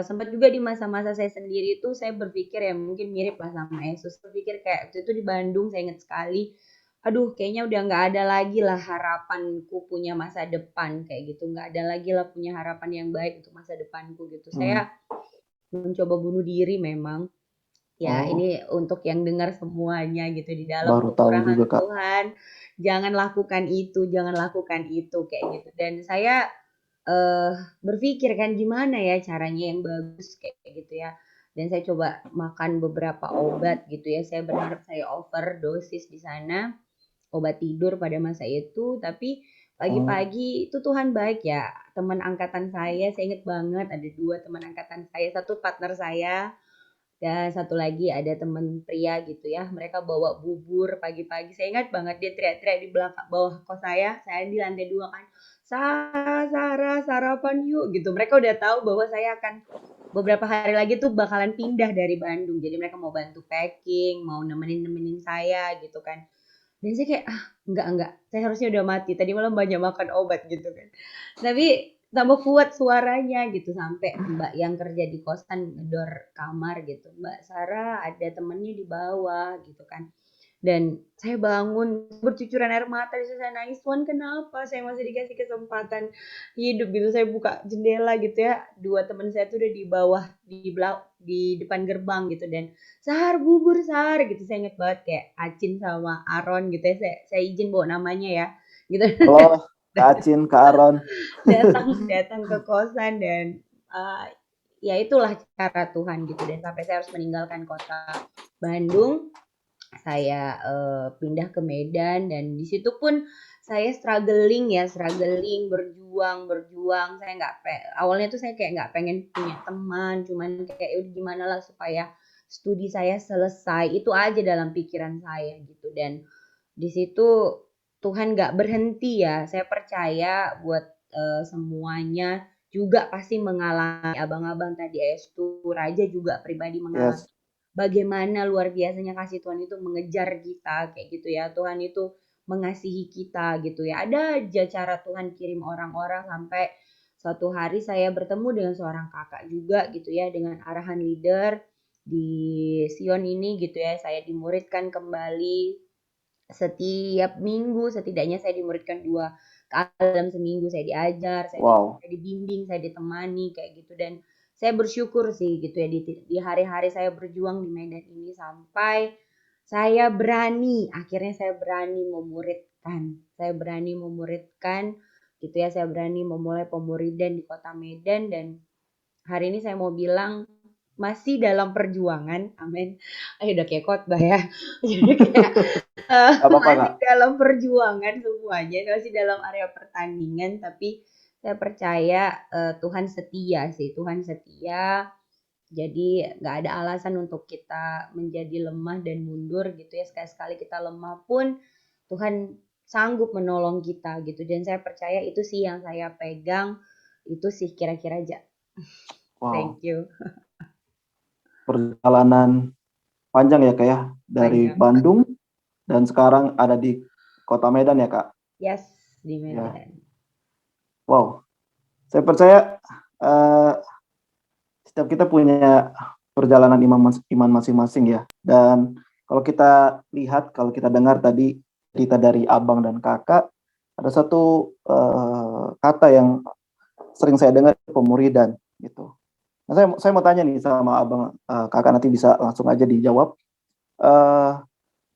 sempat juga di masa-masa saya sendiri itu saya berpikir ya mungkin mirip lah sama Yesus, berpikir kayak waktu itu di Bandung saya ingat sekali, aduh kayaknya udah nggak ada lagi lah harapanku punya masa depan kayak gitu, nggak ada lagi lah punya harapan yang baik untuk masa depanku gitu. Saya mencoba bunuh diri memang. Ya, ini untuk yang dengar semuanya gitu, di dalam Baru tahu kemurahan juga, Kak. Tuhan, jangan lakukan itu kayak gitu. Dan saya berpikir kan gimana ya caranya yang bagus kayak gitu ya. Dan saya coba makan beberapa obat gitu ya. Saya berharap saya overdosis di sana, obat tidur pada masa itu, tapi pagi-pagi itu Tuhan baik ya. Teman angkatan saya ingat banget ada 2 teman angkatan saya, satu partner saya, dan satu lagi ada teman pria gitu ya. Mereka bawa bubur pagi-pagi. Saya ingat banget dia teriak-teriak di belakang bawah kos saya di lantai 2 kan. Sarah, sarapan yuk gitu. Mereka udah tahu bahwa saya akan beberapa hari lagi tuh bakalan pindah dari Bandung. Jadi mereka mau bantu packing, mau nemenin saya gitu kan. Dan saya kayak, enggak, saya harusnya udah mati. Tadi malam banyak makan obat gitu kan. Tapi tambah kuat suaranya gitu, sampai Mbak yang kerja di kosan ngedor kamar gitu, "Mbak Sarah ada temennya di bawah," gitu kan. Dan saya bangun bercucuran air mata, di situ saya nangis, "Tuhan kenapa saya masih dikasih kesempatan hidup," gitu. Saya buka jendela gitu ya, 2 teman saya tuh udah di bawah di depan gerbang gitu, dan "Sar, bubur Sar," gitu. Saya inget banget kayak Acin sama Aron gitu ya, saya izin bawa namanya ya, gitu. Halo, Kak Acin, Kak Aron. datang ke kosan dan ya itulah cara Tuhan gitu. Dan sampai saya harus meninggalkan kota Bandung, saya pindah ke Medan, dan di situ pun saya struggling, berjuang. Saya nggak awalnya tuh saya kayak nggak pengen punya teman, cuman kayak udah gimana lah supaya studi saya selesai, itu aja dalam pikiran saya gitu. Dan di situ Tuhan nggak berhenti ya. Saya percaya buat semuanya juga pasti mengalami, abang-abang tadi Estu, Raja juga pribadi mengalami. Yes. Bagaimana luar biasanya kasih Tuhan itu mengejar kita kayak gitu ya. Tuhan itu mengasihi kita gitu ya. Ada aja cara Tuhan kirim orang-orang, sampai suatu hari saya bertemu dengan seorang kakak juga gitu ya, dengan arahan leader di Sion ini gitu ya. Saya dimuridkan kembali setiap minggu, setidaknya saya dimuridkan 2 kali dalam seminggu. Saya diajar, saya dibimbing, saya ditemani kayak gitu. Dan saya bersyukur sih gitu ya, di hari-hari saya berjuang di Medan ini, sampai akhirnya saya berani memuridkan gitu ya. Saya berani memulai pemuridan di kota Medan, dan hari ini saya mau bilang masih dalam perjuangan. Amin. Udah kayak khotbah ya. Jadi kayak masih dalam perjuangan semuanya, masih dalam area pertandingan, tapi saya percaya Tuhan setia sih, Tuhan setia. Jadi nggak ada alasan untuk kita menjadi lemah dan mundur gitu ya. Sekali-sekali kita lemah pun Tuhan sanggup menolong kita gitu. Dan saya percaya itu sih yang saya pegang, itu sih kira-kira aja. Thank you. Perjalanan panjang ya Kak ya, dari Bandung dan sekarang ada di kota Medan ya Kak? Yes, di Medan. Ya. Wow, saya percaya setiap kita punya perjalanan iman masing-masing ya. Dan kalau kita lihat, kalau kita dengar tadi cerita dari abang dan kakak, ada satu kata yang sering saya dengar, pemuridan gitu. Nah, saya mau tanya nih sama abang, kakak, nanti bisa langsung aja dijawab.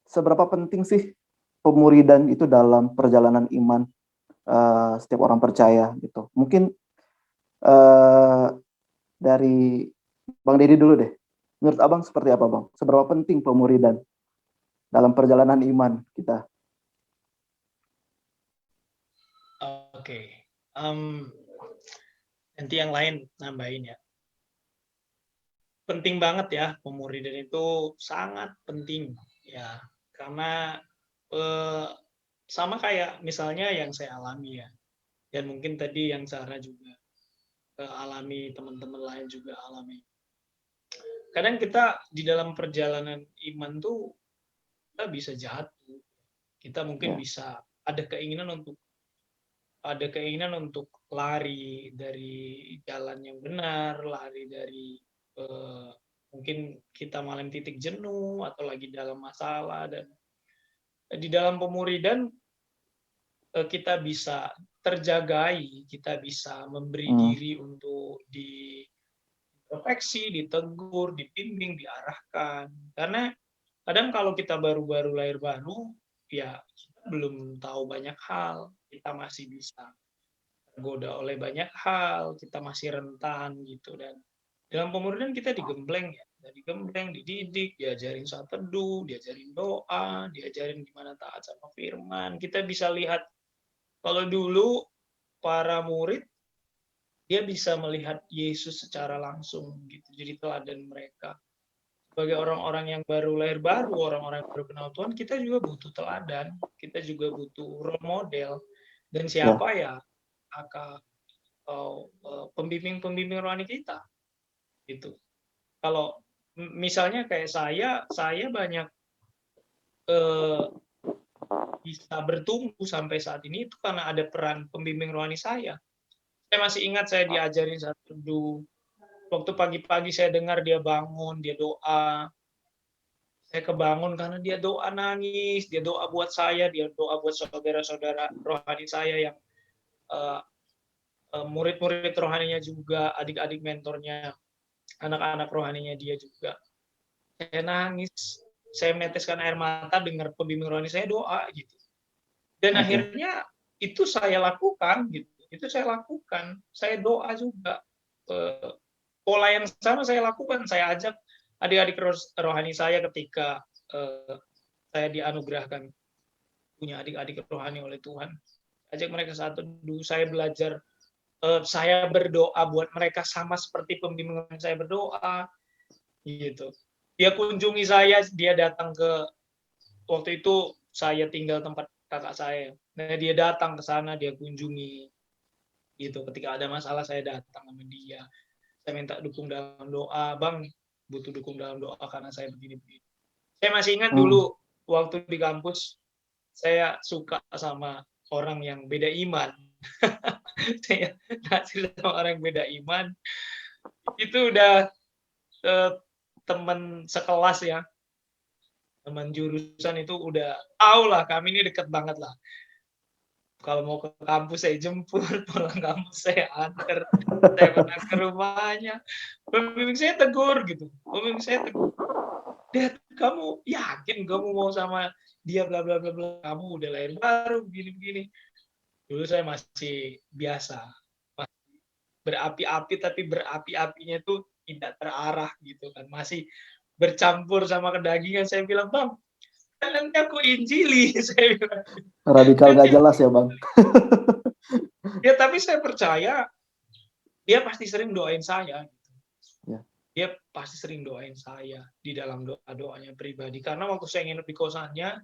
Seberapa penting sih pemuridan itu dalam perjalanan iman setiap orang percaya gitu? Mungkin dari Bang Deddy dulu deh. Menurut abang seperti apa Bang? Seberapa penting pemuridan dalam perjalanan iman kita? Oke. Nanti yang lain nambahin ya. Penting banget ya, pemuridan itu sangat penting Ya, karena sama kayak misalnya yang saya alami ya, dan mungkin tadi yang Sarah juga alami, teman-teman lain juga alami. Kadang kita di dalam perjalanan iman tuh kita bisa jatuh, kita mungkin bisa ada keinginan untuk lari dari jalan yang benar, lari dari mungkin kita malam titik jenuh atau lagi dalam masalah, dan di dalam pemuridan kita bisa terjagai, kita bisa memberi diri untuk diintrospeksi, ditegur, dibimbing, diarahkan. Karena kadang kalau kita baru-baru lahir baru, ya kita belum tahu banyak hal, kita masih bisa tergoda oleh banyak hal, kita masih rentan gitu. Dan dalam pemuridan kita digembleng ya, digembleng, dididik, diajarin saat teduh, diajarin doa, diajarin gimana taat sama firman. Kita bisa lihat kalau dulu para murid dia bisa melihat Yesus secara langsung gitu, jadi teladan mereka. Sebagai orang-orang yang baru lahir baru, orang-orang yang baru kenal Tuhan, kita juga butuh teladan, kita juga butuh role model. Dan siapa ya kakak pembimbing rohani kita gitu. Kalau misalnya kayak saya banyak bisa bertumbuh sampai saat ini itu karena ada peran pembimbing rohani saya. Saya masih ingat saya diajarin saat teduh. Waktu pagi-pagi saya dengar dia bangun, dia doa. Saya kebangun karena dia doa nangis, dia doa buat saya, dia doa buat saudara-saudara rohani saya yang murid-murid rohaninya juga, adik-adik mentornya, anak-anak rohaninya dia juga. Saya nangis, saya meneteskan air mata dengar pembimbing rohani saya doa gitu. Dan akhirnya itu saya lakukan gitu. Itu saya lakukan. Saya doa juga. Pola yang sama saya lakukan. Saya ajak adik-adik rohani saya ketika saya dianugerahkan punya adik-adik rohani oleh Tuhan. Ajak mereka saat teduh. Saya belajar. Saya berdoa buat mereka sama seperti pembimbing saya berdoa. Gitu. Dia kunjungi saya, dia datang ke, waktu itu saya tinggal tempat kakak saya. Nah, dia datang ke sana, dia kunjungi. Gitu. Ketika ada masalah saya datang sama dia. Saya minta dukung dalam doa, Bang, butuh dukung dalam doa karena saya begini-begini. Saya masih ingat dulu waktu di kampus saya suka sama orang yang beda iman. Saya naksir sama orang yang beda iman. Itu udah teman sekelas ya, teman jurusan itu udah tahu lah, kami ini deket banget lah. Kalau mau ke kampus saya jemput, pulang kampus saya antar, saya pernah ke rumahnya. Pembimbing saya tegur gitu, pembimbing saya tegur, Dad, kamu yakin kamu mau sama dia bla bla bla bla, kamu udah lahir baru begini-begini. Dulu saya masih biasa, masih berapi-api, tapi berapi-apinya tuh tidak terarah gitu kan, masih bercampur sama kedagingan. Saya bilang, Bang, nanti aku injili. Saya bilang. Radikal nggak jelas ya, Bang. Ya, tapi saya percaya dia pasti sering doain saya. Ya. Dia pasti sering doain saya di dalam doa-doanya pribadi. Karena waktu saya nginep di kosannya,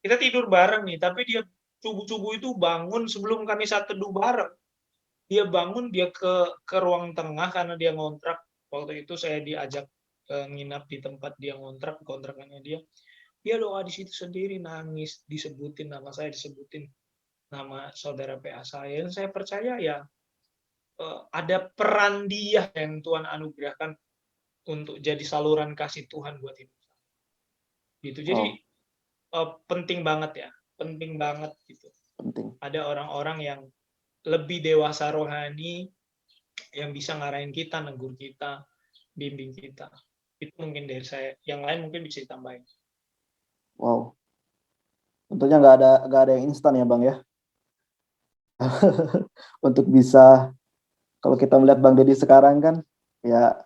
kita tidur bareng nih, tapi dia subuh-subuh itu bangun sebelum kami saat teduh bareng. Dia bangun, dia ke ruang tengah karena dia ngontrak. Waktu itu saya diajak nginap di tempat dia ngontrak, kontrakannya dia. Dia doa di situ sendiri, nangis, disebutin nama saya, disebutin nama saudara PA saya. Dan saya percaya ya ada peran dia yang Tuhan anugerahkan untuk jadi saluran kasih Tuhan buat hidup saya. Gitu. Jadi penting banget ya, penting banget gitu. Penting. Ada orang-orang yang lebih dewasa rohani yang bisa ngarahin kita, negur kita, bimbing kita. Itu mungkin dari saya. Yang lain mungkin bisa ditambahin. Wow. Tentunya nggak ada yang instan ya, Bang ya. Untuk bisa, kalau kita melihat Bang Deddy sekarang kan, ya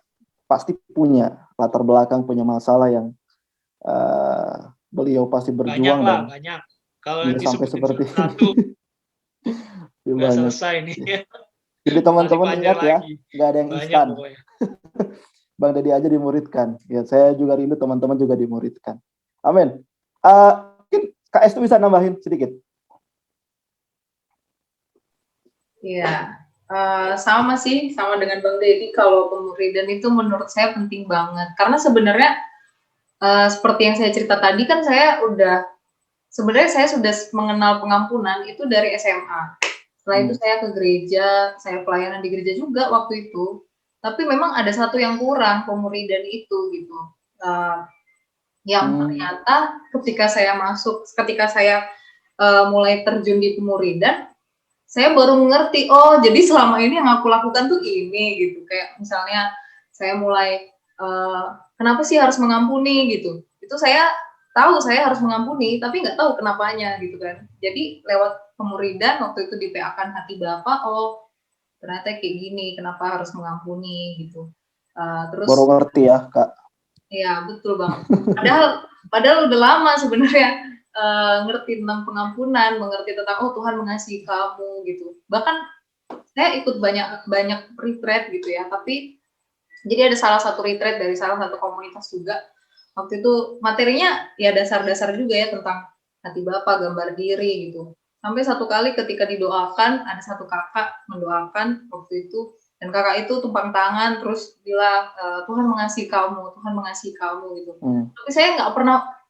pasti punya latar belakang, punya masalah yang beliau pasti berjuang. Banyak lah, banyak. Kalau nanti sampai seperti satu, nggak selesai nih. Jadi teman-teman ingat ya, nggak ada yang instan. Bang Deddy aja dimuridkan. Ya, saya juga rindu teman-teman juga dimuridkan. Amin. Mungkin KS itu bisa nambahin sedikit. Iya, sama sih, sama dengan Bang Deddy. Kalau pemuridan itu menurut saya penting banget. Karena sebenarnya seperti yang saya cerita tadi kan sebenarnya saya sudah mengenal pengampunan itu dari SMA. Setelah itu saya ke gereja, saya pelayanan di gereja juga waktu itu. Tapi memang ada satu yang kurang, pemuridan itu gitu. Yang ternyata ketika saya mulai terjun di pemuridan, saya baru mengerti, oh jadi selama ini yang aku lakukan tuh ini gitu. Kayak misalnya saya mulai kenapa sih harus mengampuni gitu. Itu saya tahu saya harus mengampuni, tapi nggak tahu kenapanya gitu kan. Jadi lewat pemuridan waktu itu di PA-kan hati Bapak, oh ternyata kayak gini, kenapa harus mengampuni gitu. Terus baru ngerti ya, Kak. Iya, betul Bang. Padahal udah lama sebenarnya ngerti tentang pengampunan, mengerti tentang oh Tuhan mengasihi kamu gitu. Bahkan saya ikut banyak retreat gitu ya, tapi jadi ada salah satu retreat dari salah satu komunitas juga. Waktu itu materinya ya dasar-dasar juga ya tentang hati Bapa, gambar diri gitu. Sampai satu kali ketika didoakan, ada satu kakak mendoakan waktu itu, dan kakak itu tumpang tangan terus bilang Tuhan mengasihi kamu, Tuhan mengasihi kamu gitu. Tapi saya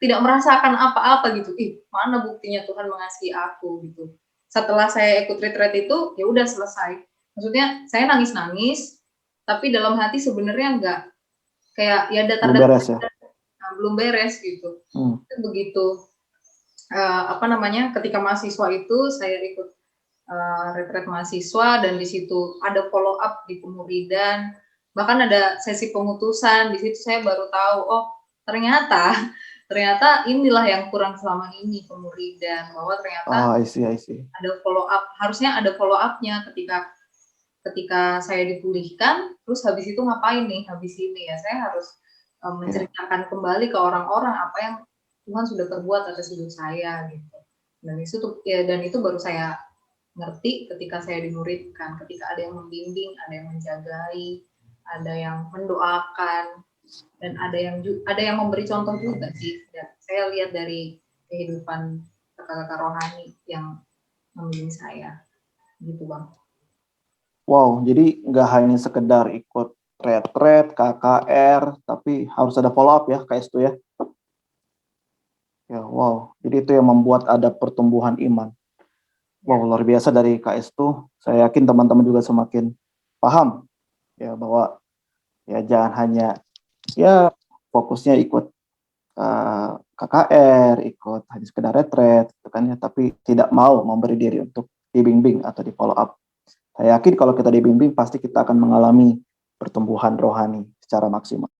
tidak merasakan apa-apa gitu. Mana buktinya Tuhan mengasihi aku gitu. Setelah saya ikut retreat itu, ya udah selesai. Maksudnya saya nangis-nangis, tapi dalam hati sebenarnya enggak kayak ya datar-datar belum beres gitu. Begitu ketika mahasiswa itu saya ikut retreat mahasiswa dan di situ ada follow up di pemuridan, bahkan ada sesi pengutusan. Di situ saya baru tahu oh ternyata inilah yang kurang selama ini pemuridan, bahwa ternyata I see. ada follow up, harusnya ada follow up-nya ketika saya dipulihkan, terus habis itu ngapain nih habis ini ya, saya harus menceritakan kembali ke orang-orang apa yang Tuhan sudah perbuat atas hidup saya gitu. Dan itu baru saya ngerti ketika saya dimuridkan, ketika ada yang membimbing, ada yang menjagai, ada yang mendoakan, dan ada yang memberi contoh juga sih. Dan saya lihat dari kehidupan kakak-kakak rohani yang membimbing saya, gitu Bang. Wow, jadi nggak hanya sekedar ikut retret, KKR, tapi harus ada follow up ya, KS itu ya. Ya, wow. Jadi itu yang membuat ada pertumbuhan iman. Wow, luar biasa dari KS itu. Saya yakin teman-teman juga semakin paham ya bahwa ya jangan hanya ya fokusnya ikut KKR, ikut hanya sekedar retret, gitu kan ya, tapi tidak mau memberi diri untuk dibimbing atau di follow up. Saya yakin kalau kita dibimbing pasti kita akan mengalami pertumbuhan rohani secara maksimal.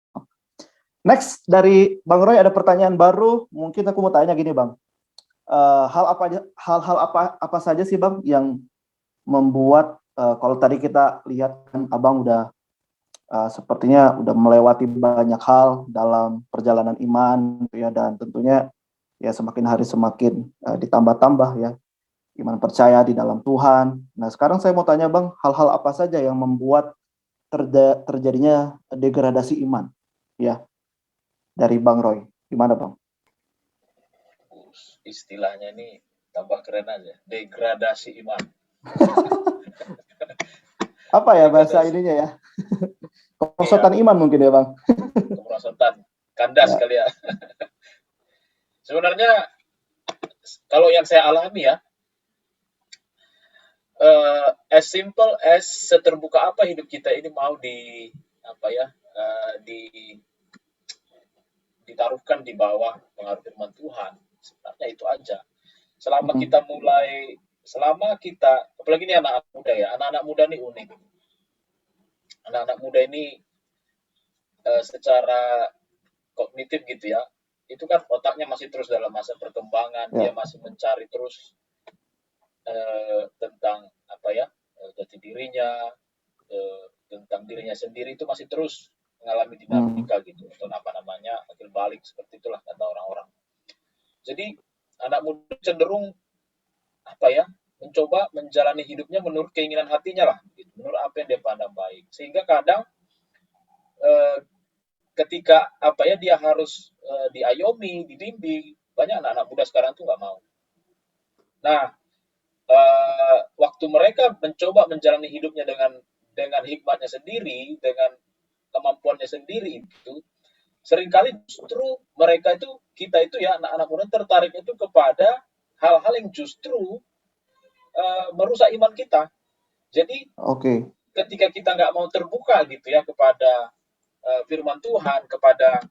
Next dari Bang Roy ada pertanyaan baru, mungkin aku mau tanya gini Bang, hal-hal apa saja sih Bang yang membuat kalau tadi kita lihat kan Abang udah sepertinya udah melewati banyak hal dalam perjalanan iman gitu ya, dan tentunya ya semakin hari semakin ditambah-tambah ya iman percaya di dalam Tuhan. Nah sekarang saya mau tanya Bang, hal-hal apa saja yang membuat terjadinya degradasi iman ya dari Bang Roy, gimana Bang? Istilahnya ini tambah keren aja, degradasi iman. Apa ya bahasa ininya ya? Kemerosotan iman mungkin ya Bang? Kemerosotan, kandas kali ya. Sebenarnya kalau yang saya alami ya, as simple as seterbuka apa hidup kita ini mau ditaruhkan di bawah pengaruh firman Tuhan. Sebenarnya itu aja. Selama kita, apalagi ini anak-anak muda ya, anak-anak muda ini unik. Anak-anak muda ini secara kognitif gitu ya, itu kan otaknya masih terus dalam masa perkembangan, dia masih mencari terus tentang jati dirinya, tentang dirinya sendiri, itu masih terus mengalami dinamika gitu, atau akil balik, seperti itulah kata orang-orang. Jadi anak muda cenderung mencoba menjalani hidupnya menurut keinginan hatinya lah, gitu, menurut apa yang dia pandang baik, sehingga kadang ketika dia harus diayomi, dibimbing, Banyak anak-anak muda sekarang tuh nggak mau. Nah, waktu mereka mencoba menjalani hidupnya dengan hikmatnya sendiri, dengan kemampuannya sendiri itu, seringkali justru mereka itu, kita itu ya anak-anak muda tertarik itu kepada hal-hal yang justru merusak iman kita. Jadi ketika kita nggak mau terbuka gitu ya kepada firman Tuhan, kepada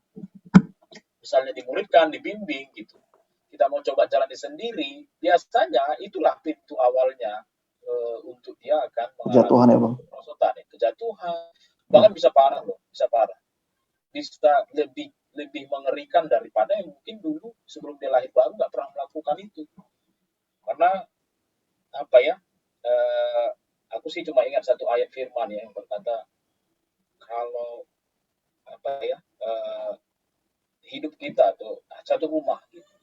misalnya dimuridkan, dibimbing gitu, kita mau coba jalani sendiri, biasanya itulah pintu awalnya untuk dia akan Kejatuhan ya Bang. kejatuhan, bahkan bisa parah loh, bisa parah, bisa lebih mengerikan daripada yang mungkin dulu sebelum dia lahir baru nggak pernah melakukan itu. Karena apa ya, aku sih cuma ingat satu ayat firman ya yang berkata kalau apa ya, hidup kita atau satu rumah gitu,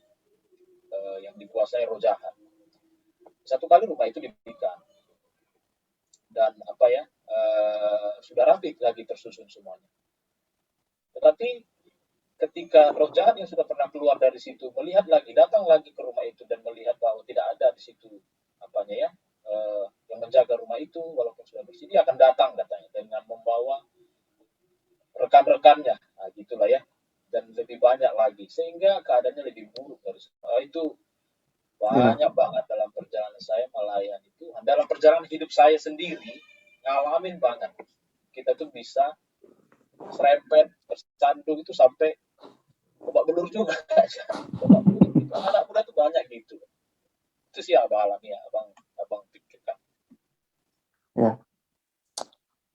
yang dikuasai roh jahat, satu kali rumah itu diberikan dan apa ya, sudah rapi lagi tersusun semuanya. Tetapi ketika roh jahat yang sudah pernah keluar dari situ melihat lagi, datang lagi ke rumah itu dan melihat bahwa tidak ada di situ apanya ya, yang menjaga rumah itu walaupun sudah bersih, dia akan datang katanya dengan membawa rekan-rekannya, nah, gitulah ya, dan lebih banyak lagi sehingga keadaannya lebih buruk dari itu. Banyak banget dalam perjalanan saya melayani Tuhan, dalam perjalanan hidup saya sendiri ngalamin banget. Kita tuh bisa serempet, tersandung itu sampai babak belur juga. Babak belur gitu. Anak muda tuh banyak gitu. Itu sih abang alami ya, abang pikirkan. Ya.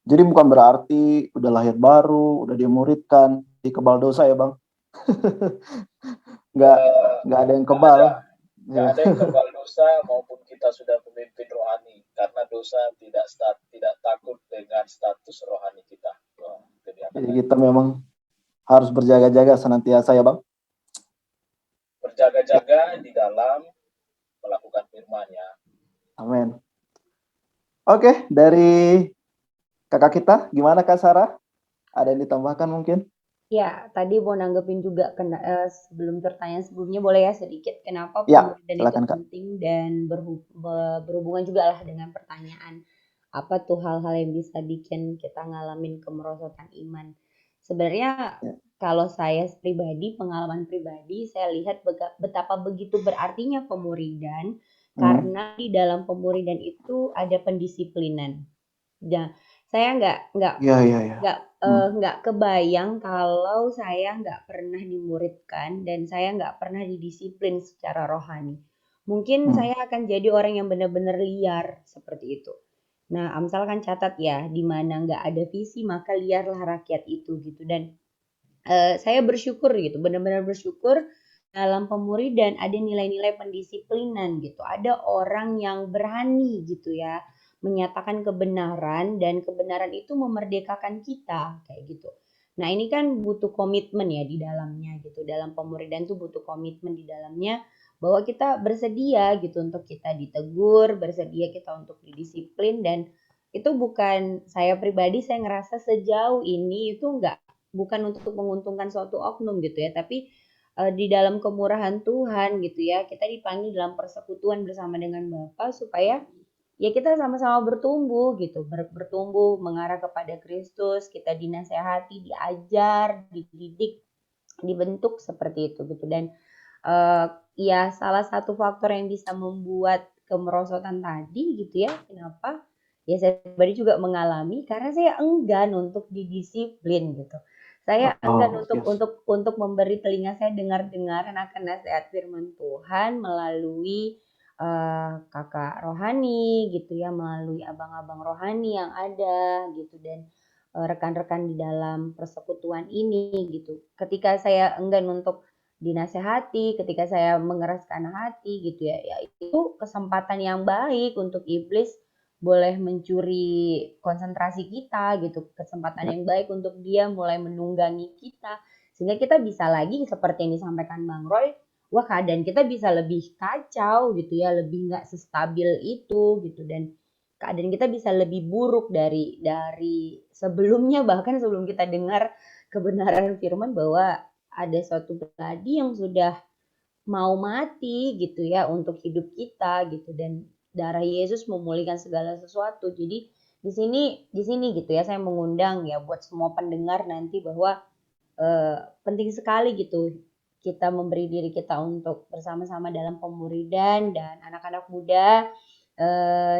Jadi bukan berarti udah lahir baru, udah dimuridkan, dikebal dosa ya Bang? nggak ada yang kebal. Nggak ada yang kebal dosa maupun kita sudah pemimpin rohani, karena dosa tidak takut dengan status rohani kita. Jadi kita memang harus berjaga-jaga senantiasa ya Bang? Berjaga-jaga di dalam melakukan firman-Nya. Amin. Oke, dari kakak kita, gimana Kak Sarah? Ada yang ditambahkan mungkin? Ya, tadi mau nanggepin juga sebelum pertanyaan sebelumnya, boleh ya sedikit kenapa Ya, pemuridan silakan, itu Kak. penting dan berhubungan juga lah dengan pertanyaan apa tuh hal-hal yang bisa bikin kita ngalamin kemerosotan iman. Sebenarnya kalau saya pribadi, pengalaman pribadi, saya lihat betapa begitu berartinya pemuridan karena di dalam pemuridan itu ada pendisiplinan. Dan saya nggak kebayang kalau saya nggak pernah dimuridkan dan saya nggak pernah didisiplin secara rohani. Mungkin saya akan jadi orang yang benar-benar liar seperti itu. Nah, Amsal kan catat ya, di mana nggak ada visi maka liarlah rakyat itu gitu. Dan saya bersyukur gitu, benar-benar bersyukur dalam pemuridan ada nilai-nilai pendisiplinan gitu. Ada orang yang berani gitu ya menyatakan kebenaran dan kebenaran itu memerdekakan kita kayak gitu. Nah, ini kan butuh komitmen ya di dalamnya gitu. Dalam pemuridan tuh butuh komitmen di dalamnya bahwa kita bersedia gitu untuk kita ditegur, bersedia kita untuk didisiplin, dan itu bukan, saya pribadi saya ngerasa sejauh ini itu bukan untuk menguntungkan suatu oknum gitu ya, tapi di dalam kemurahan Tuhan gitu ya, kita dipanggil dalam persekutuan bersama dengan Bapa supaya ya kita sama-sama bertumbuh gitu, bertumbuh mengarah kepada Kristus, kita dinasehati, diajar, dididik, dibentuk seperti itu gitu. Dan ya salah satu faktor yang bisa membuat kemerosotan tadi gitu ya, kenapa? Ya saya pribadi juga mengalami karena saya enggan untuk didisiplin gitu. Saya enggan untuk memberi telinga saya dengar-dengaran akan nasihat firman Tuhan melalui kakak rohani gitu ya, melalui abang-abang rohani yang ada gitu, dan rekan-rekan di dalam persekutuan ini gitu. Ketika saya enggan untuk dinasehati, ketika saya mengeraskan hati gitu ya, ya itu kesempatan yang baik untuk iblis boleh mencuri konsentrasi kita gitu, kesempatan yang baik untuk dia mulai menunggangi kita, sehingga kita bisa lagi seperti yang disampaikan Bang Roy, wah keadaan kita bisa lebih kacau gitu ya, lebih nggak sestabil itu gitu, dan keadaan kita bisa lebih buruk dari sebelumnya, bahkan sebelum kita dengar kebenaran firman bahwa ada suatu pribadi yang sudah mau mati gitu ya untuk hidup kita gitu, dan darah Yesus memulihkan segala sesuatu. Jadi di sini gitu ya saya mengundang ya buat semua pendengar nanti bahwa penting sekali gitu kita memberi diri kita untuk bersama-sama dalam pemuridan, dan anak-anak muda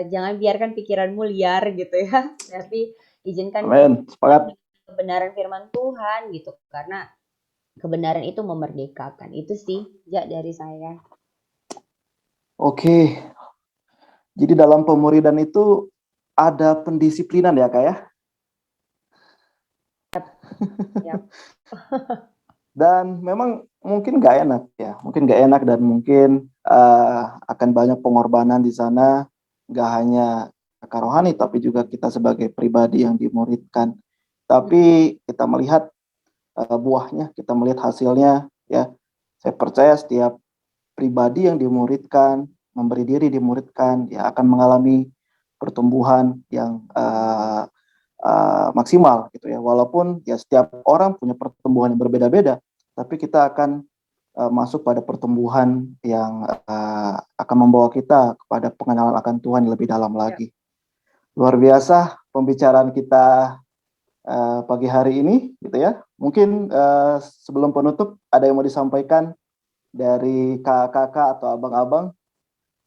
jangan biarkan pikiranmu liar gitu ya, tapi izinkan Amin. Sepakat. kebenaran firman Tuhan gitu, karena kebenaran itu memerdekakan. Itu sih ya dari saya. Oke. Jadi dalam pemuridan itu ada pendisiplinan ya Kak ya? Yap. Dan memang mungkin nggak enak ya, mungkin nggak enak dan mungkin akan banyak pengorbanan di sana, nggak hanya kakak rohani tapi juga kita sebagai pribadi yang dimuridkan. Tapi kita melihat buahnya, kita melihat hasilnya ya. Saya percaya setiap pribadi yang dimuridkan, memberi diri dimuridkan, ya akan mengalami pertumbuhan yang maksimal gitu ya. Walaupun ya setiap orang punya pertumbuhan yang berbeda-beda, tapi kita akan masuk pada pertumbuhan yang akan membawa kita kepada pengenalan akan Tuhan yang lebih dalam lagi. Luar biasa pembicaraan kita pagi hari ini gitu ya. Mungkin sebelum penutup ada yang mau disampaikan dari kakak-kakak atau abang-abang?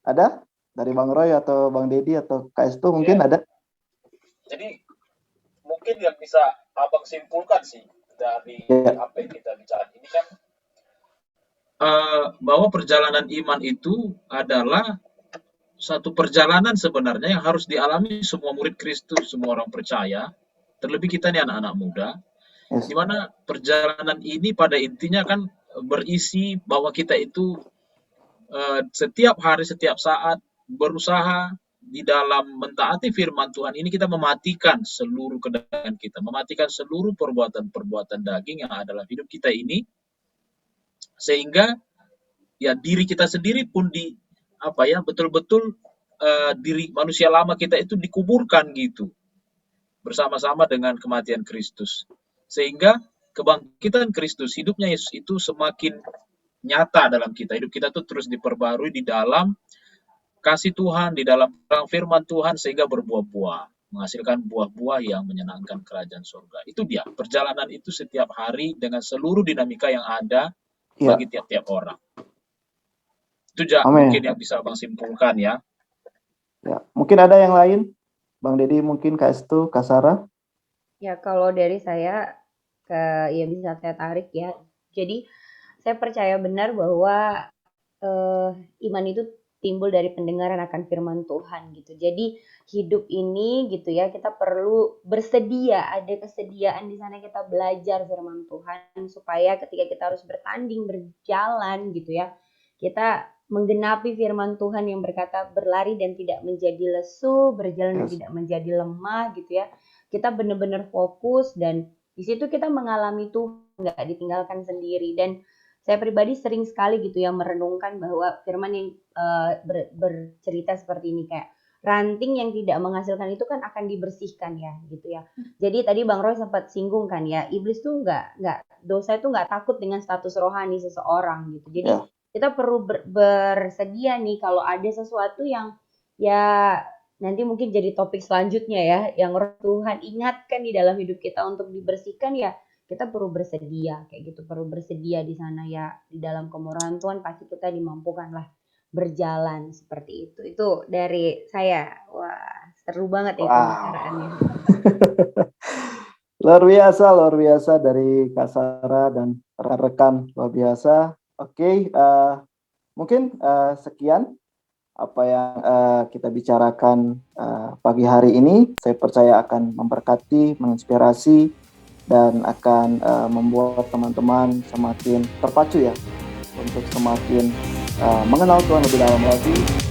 Ada? Dari Bang Roy atau Bang Dedi atau Kak Estu mungkin ada? Jadi mungkin yang bisa Abang simpulkan sih dari apa yang kita bicara ini kan, bahwa perjalanan iman itu adalah satu perjalanan sebenarnya yang harus dialami semua murid Kristus, semua orang percaya, terlebih kita nih anak-anak muda, di mana perjalanan ini pada intinya kan berisi bahwa kita itu setiap hari, setiap saat berusaha di dalam mentaati firman Tuhan ini, kita mematikan seluruh kedagingan kita, mematikan seluruh perbuatan-perbuatan daging yang ada dalam hidup kita ini, sehingga ya diri kita sendiri pun betul-betul diri manusia lama kita itu dikuburkan gitu bersama-sama dengan kematian Kristus, sehingga kebangkitan Kristus, hidupnya Yesus itu semakin nyata dalam kita. Hidup kita tuh terus diperbarui di dalam kasih Tuhan, di dalam terang firman Tuhan, sehingga berbuah-buah, menghasilkan buah-buah yang menyenangkan kerajaan surga. Itu dia, perjalanan itu setiap hari dengan seluruh dinamika yang ada bagi tiap-tiap orang. Itu mungkin yang bisa Bang simpulkan ya. Ya, mungkin ada yang lain? Bang Dedi mungkin, Kak Estu, Kak Sarah? Ya, kalau dari saya ya bisa saya tarik ya. Jadi saya percaya benar bahwa iman itu timbul dari pendengaran akan firman Tuhan gitu. Jadi hidup ini gitu ya, kita perlu bersedia, ada kesediaan di sana, kita belajar firman Tuhan supaya ketika kita harus bertanding, berjalan gitu ya, kita menggenapi firman Tuhan yang berkata berlari dan tidak menjadi lesu, berjalan dan tidak menjadi lemah gitu ya. Kita benar-benar fokus, dan di situ kita mengalami Tuhan, nggak ditinggalkan sendiri. Dan saya pribadi sering sekali gitu ya merenungkan bahwa firman yang bercerita seperti ini, kayak ranting yang tidak menghasilkan itu kan akan dibersihkan ya gitu ya. Jadi tadi Bang Roy sempat singgung kan ya, iblis tuh dosa itu nggak takut dengan status rohani seseorang gitu. Jadi kita perlu bersedia nih kalau ada sesuatu yang ya nanti mungkin jadi topik selanjutnya ya, yang Tuhan ingatkan di dalam hidup kita untuk dibersihkan, ya kita perlu bersedia kayak gitu, perlu bersedia di sana ya, di dalam kemurahan Tuhan pasti kita dimampukan lah berjalan seperti itu. Itu dari saya. Wah, seru banget ya pembicaraannya. Luar biasa dari Kak Sarah dan rekan-rekan, luar biasa. Oke, mungkin sekian apa yang kita bicarakan pagi hari ini. Saya percaya akan memberkati, menginspirasi, dan akan membuat teman-teman semakin terpacu ya untuk semakin mengenal Tuhan lebih dalam lagi.